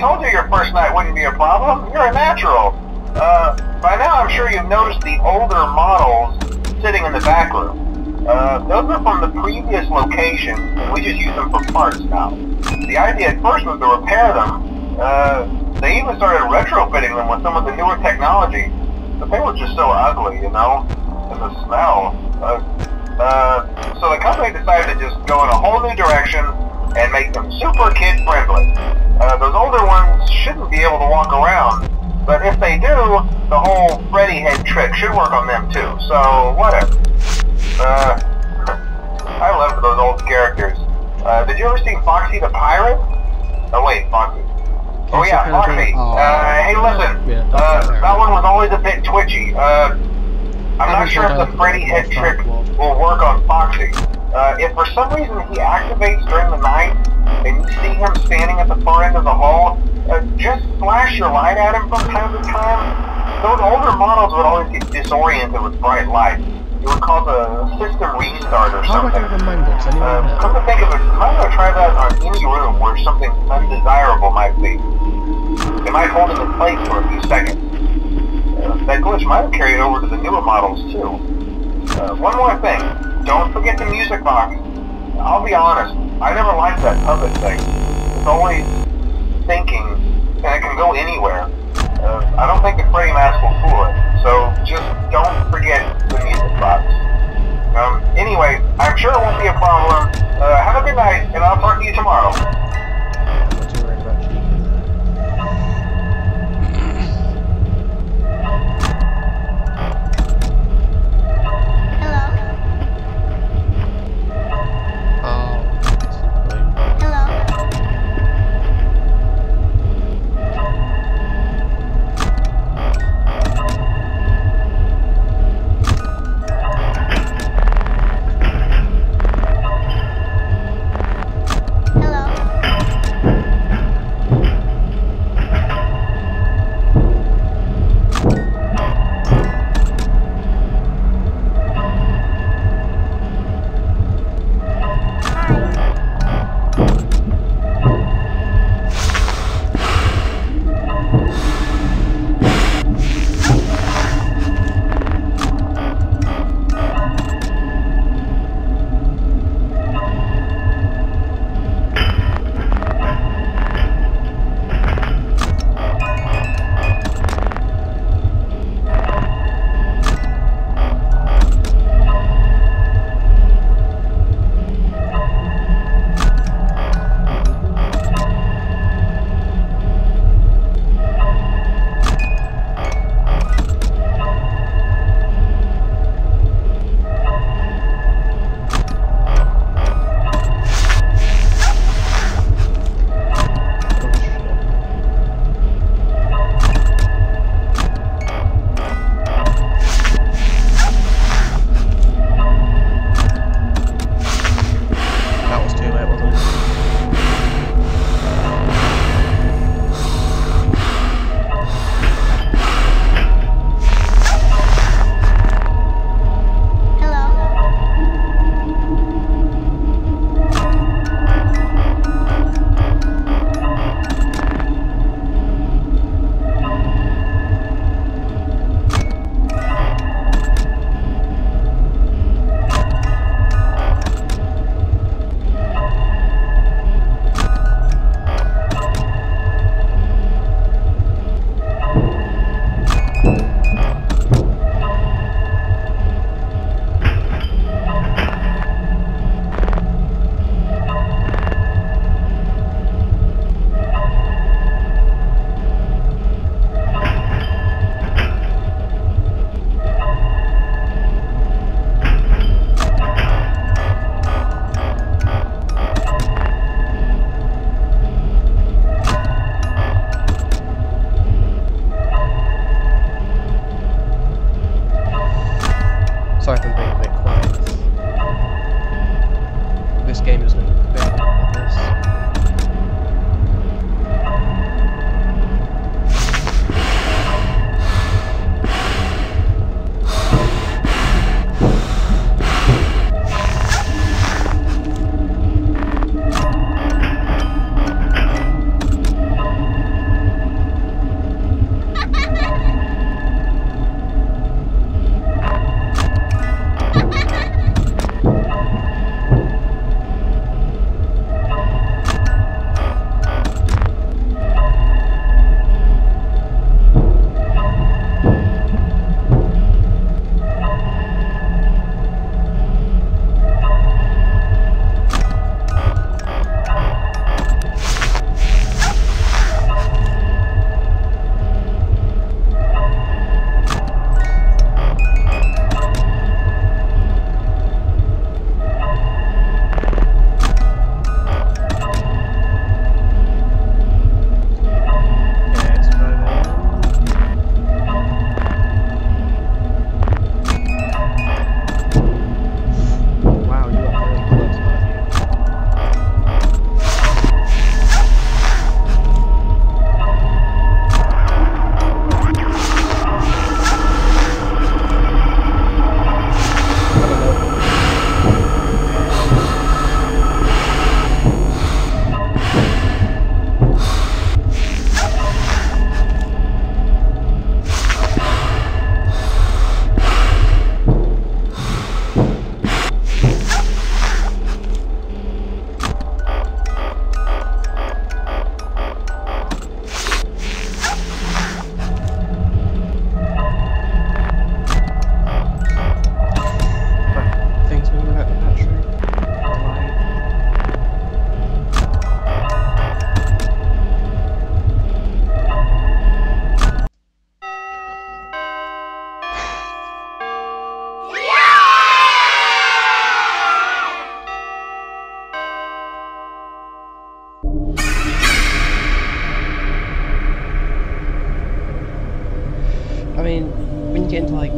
told you your first night wouldn't be a problem. You're a natural. By now I'm sure you've noticed the older models sitting in the back room. Those are from the previous location, and we just use them for parts now. The idea at first was to repair them. They even started retrofitting them with some of the newer technology, but they were just so ugly, you know, and the smell. So the company decided to just go in a whole new direction and make them super kid-friendly. Those older ones shouldn't be able to walk around, but if they do, the whole Freddy head trick should work on them too, so whatever. I love those old characters. Did you ever see Foxy the Pirate? Oh wait, Foxy. Oh yeah, Foxy. Hey listen, that one was always a bit twitchy. I'm not sure if the Freddy head trick will work on Foxy. If for some reason he activates during the night, and you see him standing at the far end of the hall, just flash your light at him from time to time. Those older models would always get disoriented with bright lights. It would cause a system restart or something. Come to think of it, I'm going to try that on any room where something undesirable might be. It might hold him in place for a few seconds. That glitch might have carried over to the newer models too. One more thing, don't forget the music box. I'll be honest, I never liked that puppet thing. It's always thinking, and it can go anywhere. I don't think the Freddy mask will fool it, so just don't forget the music box. Anyway, I'm sure it won't be a problem. Have a good night, and I'll talk to you tomorrow. Hello.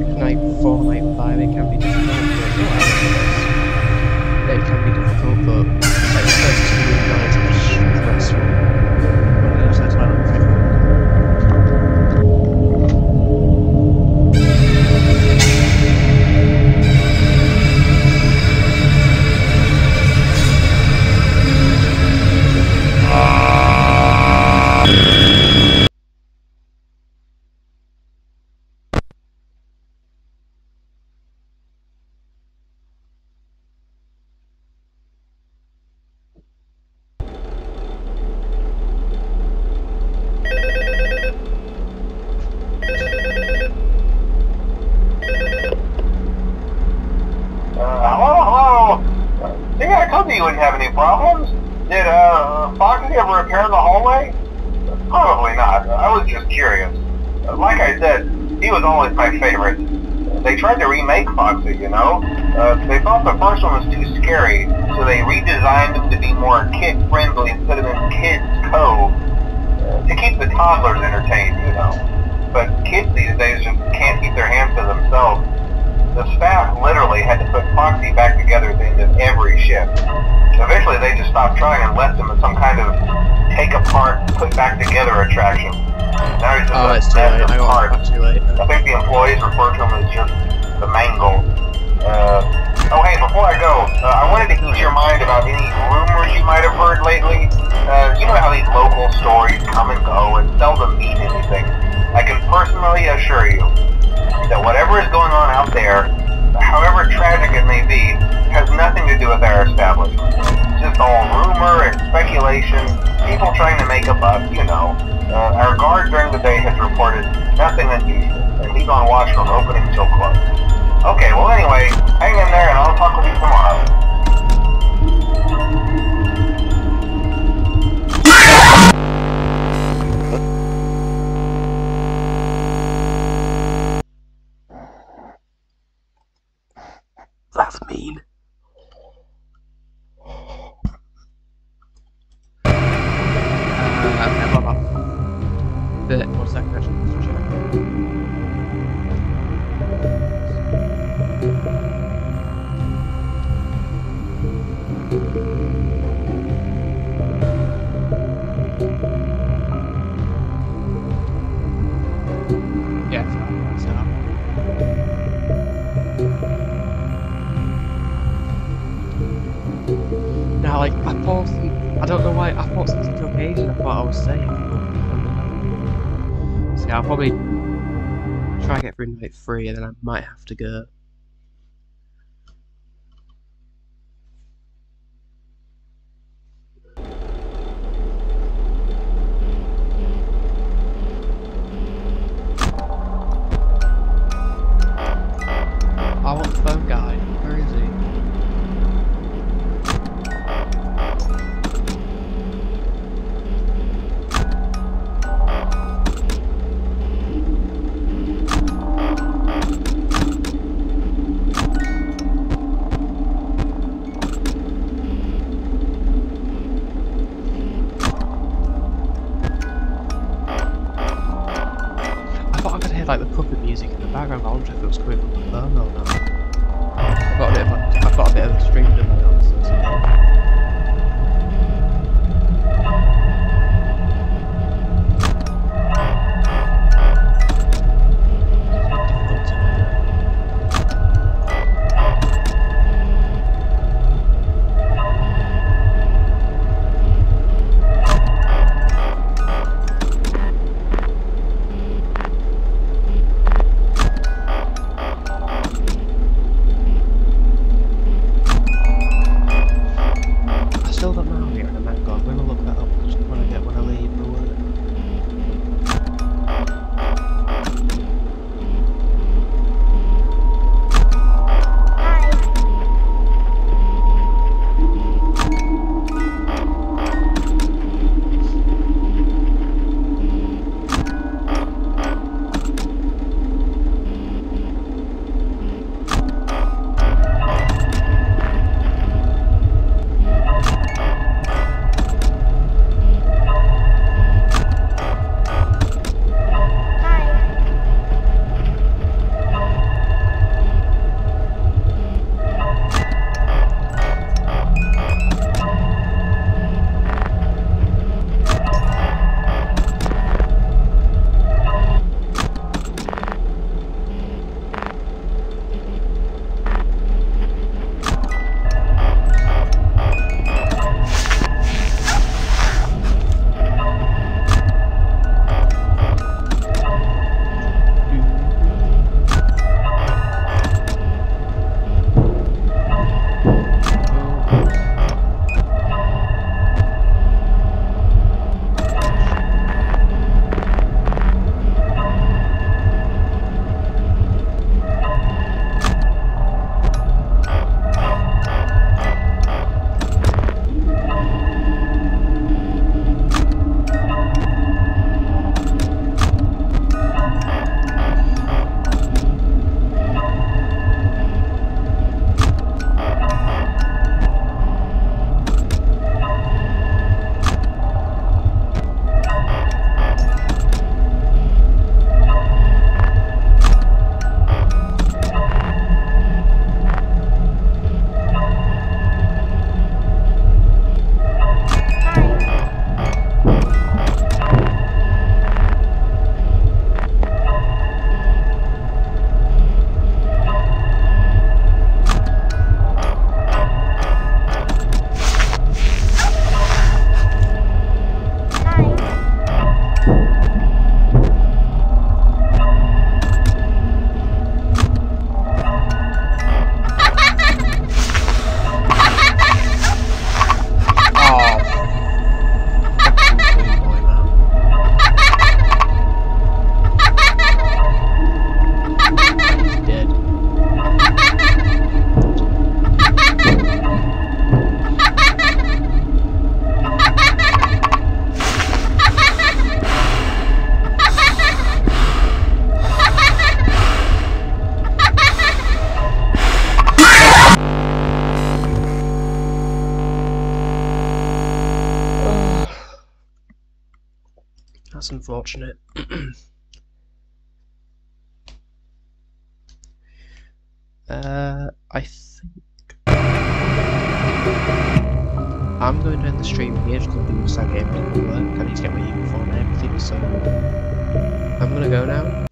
night 4, night 5, it can be difficult, but it can be difficult, but like the first 2 nights are stressful. But yeah, so that's why I like it. Hello? See, I told you you wouldn't have any problems. Did, Foxy ever repair the hallway? Probably not. I was just curious. Like I said, he was always my favorite. They tried to remake Foxy, you know? They thought the first one was too scary, so they redesigned him to be more kid-friendly instead of in Kids Cove. To keep the toddlers entertained, you know. But kids these days just can't keep their hands to themselves. The staff literally had to put Foxy back together at the end of every shift. Eventually they just stopped trying and left him as some kind of take apart, put back together attraction. Now he's just it's too late. I got it too late. I think the employees refer to him as just the mangle. Oh hey, before I go, I wanted to ease your mind about any rumors you might have heard lately. You know how these local stories come and go and seldom mean anything. I can personally assure you that whatever is going on out there, however tragic it may be, has nothing to do with our establishment. It's just all rumor and speculation, people trying to make a buck, you know. Our guard during the day has reported nothing unusual, and he's on watch from opening till close. Okay, well anyway, hang in there and I'll talk with you tomorrow. That's mean. Okay, hold on. 1 second, actually. Let's check. Yeah, it's not. Now, like, I paused. I don't know why. I thought something took ages. I thought I was safe. See, I'll probably try and get through night 3, and then I might have to go. I want the phone guy. Where is he? Like the puppet music in the background. I wonder if it was coming from the phone or not. I've got a bit of a stream in my own, so it's okay. unfortunate. I think I'm going to end the stream here just because I'm getting to work. I need to get my uniform and everything, so I'm gonna go now.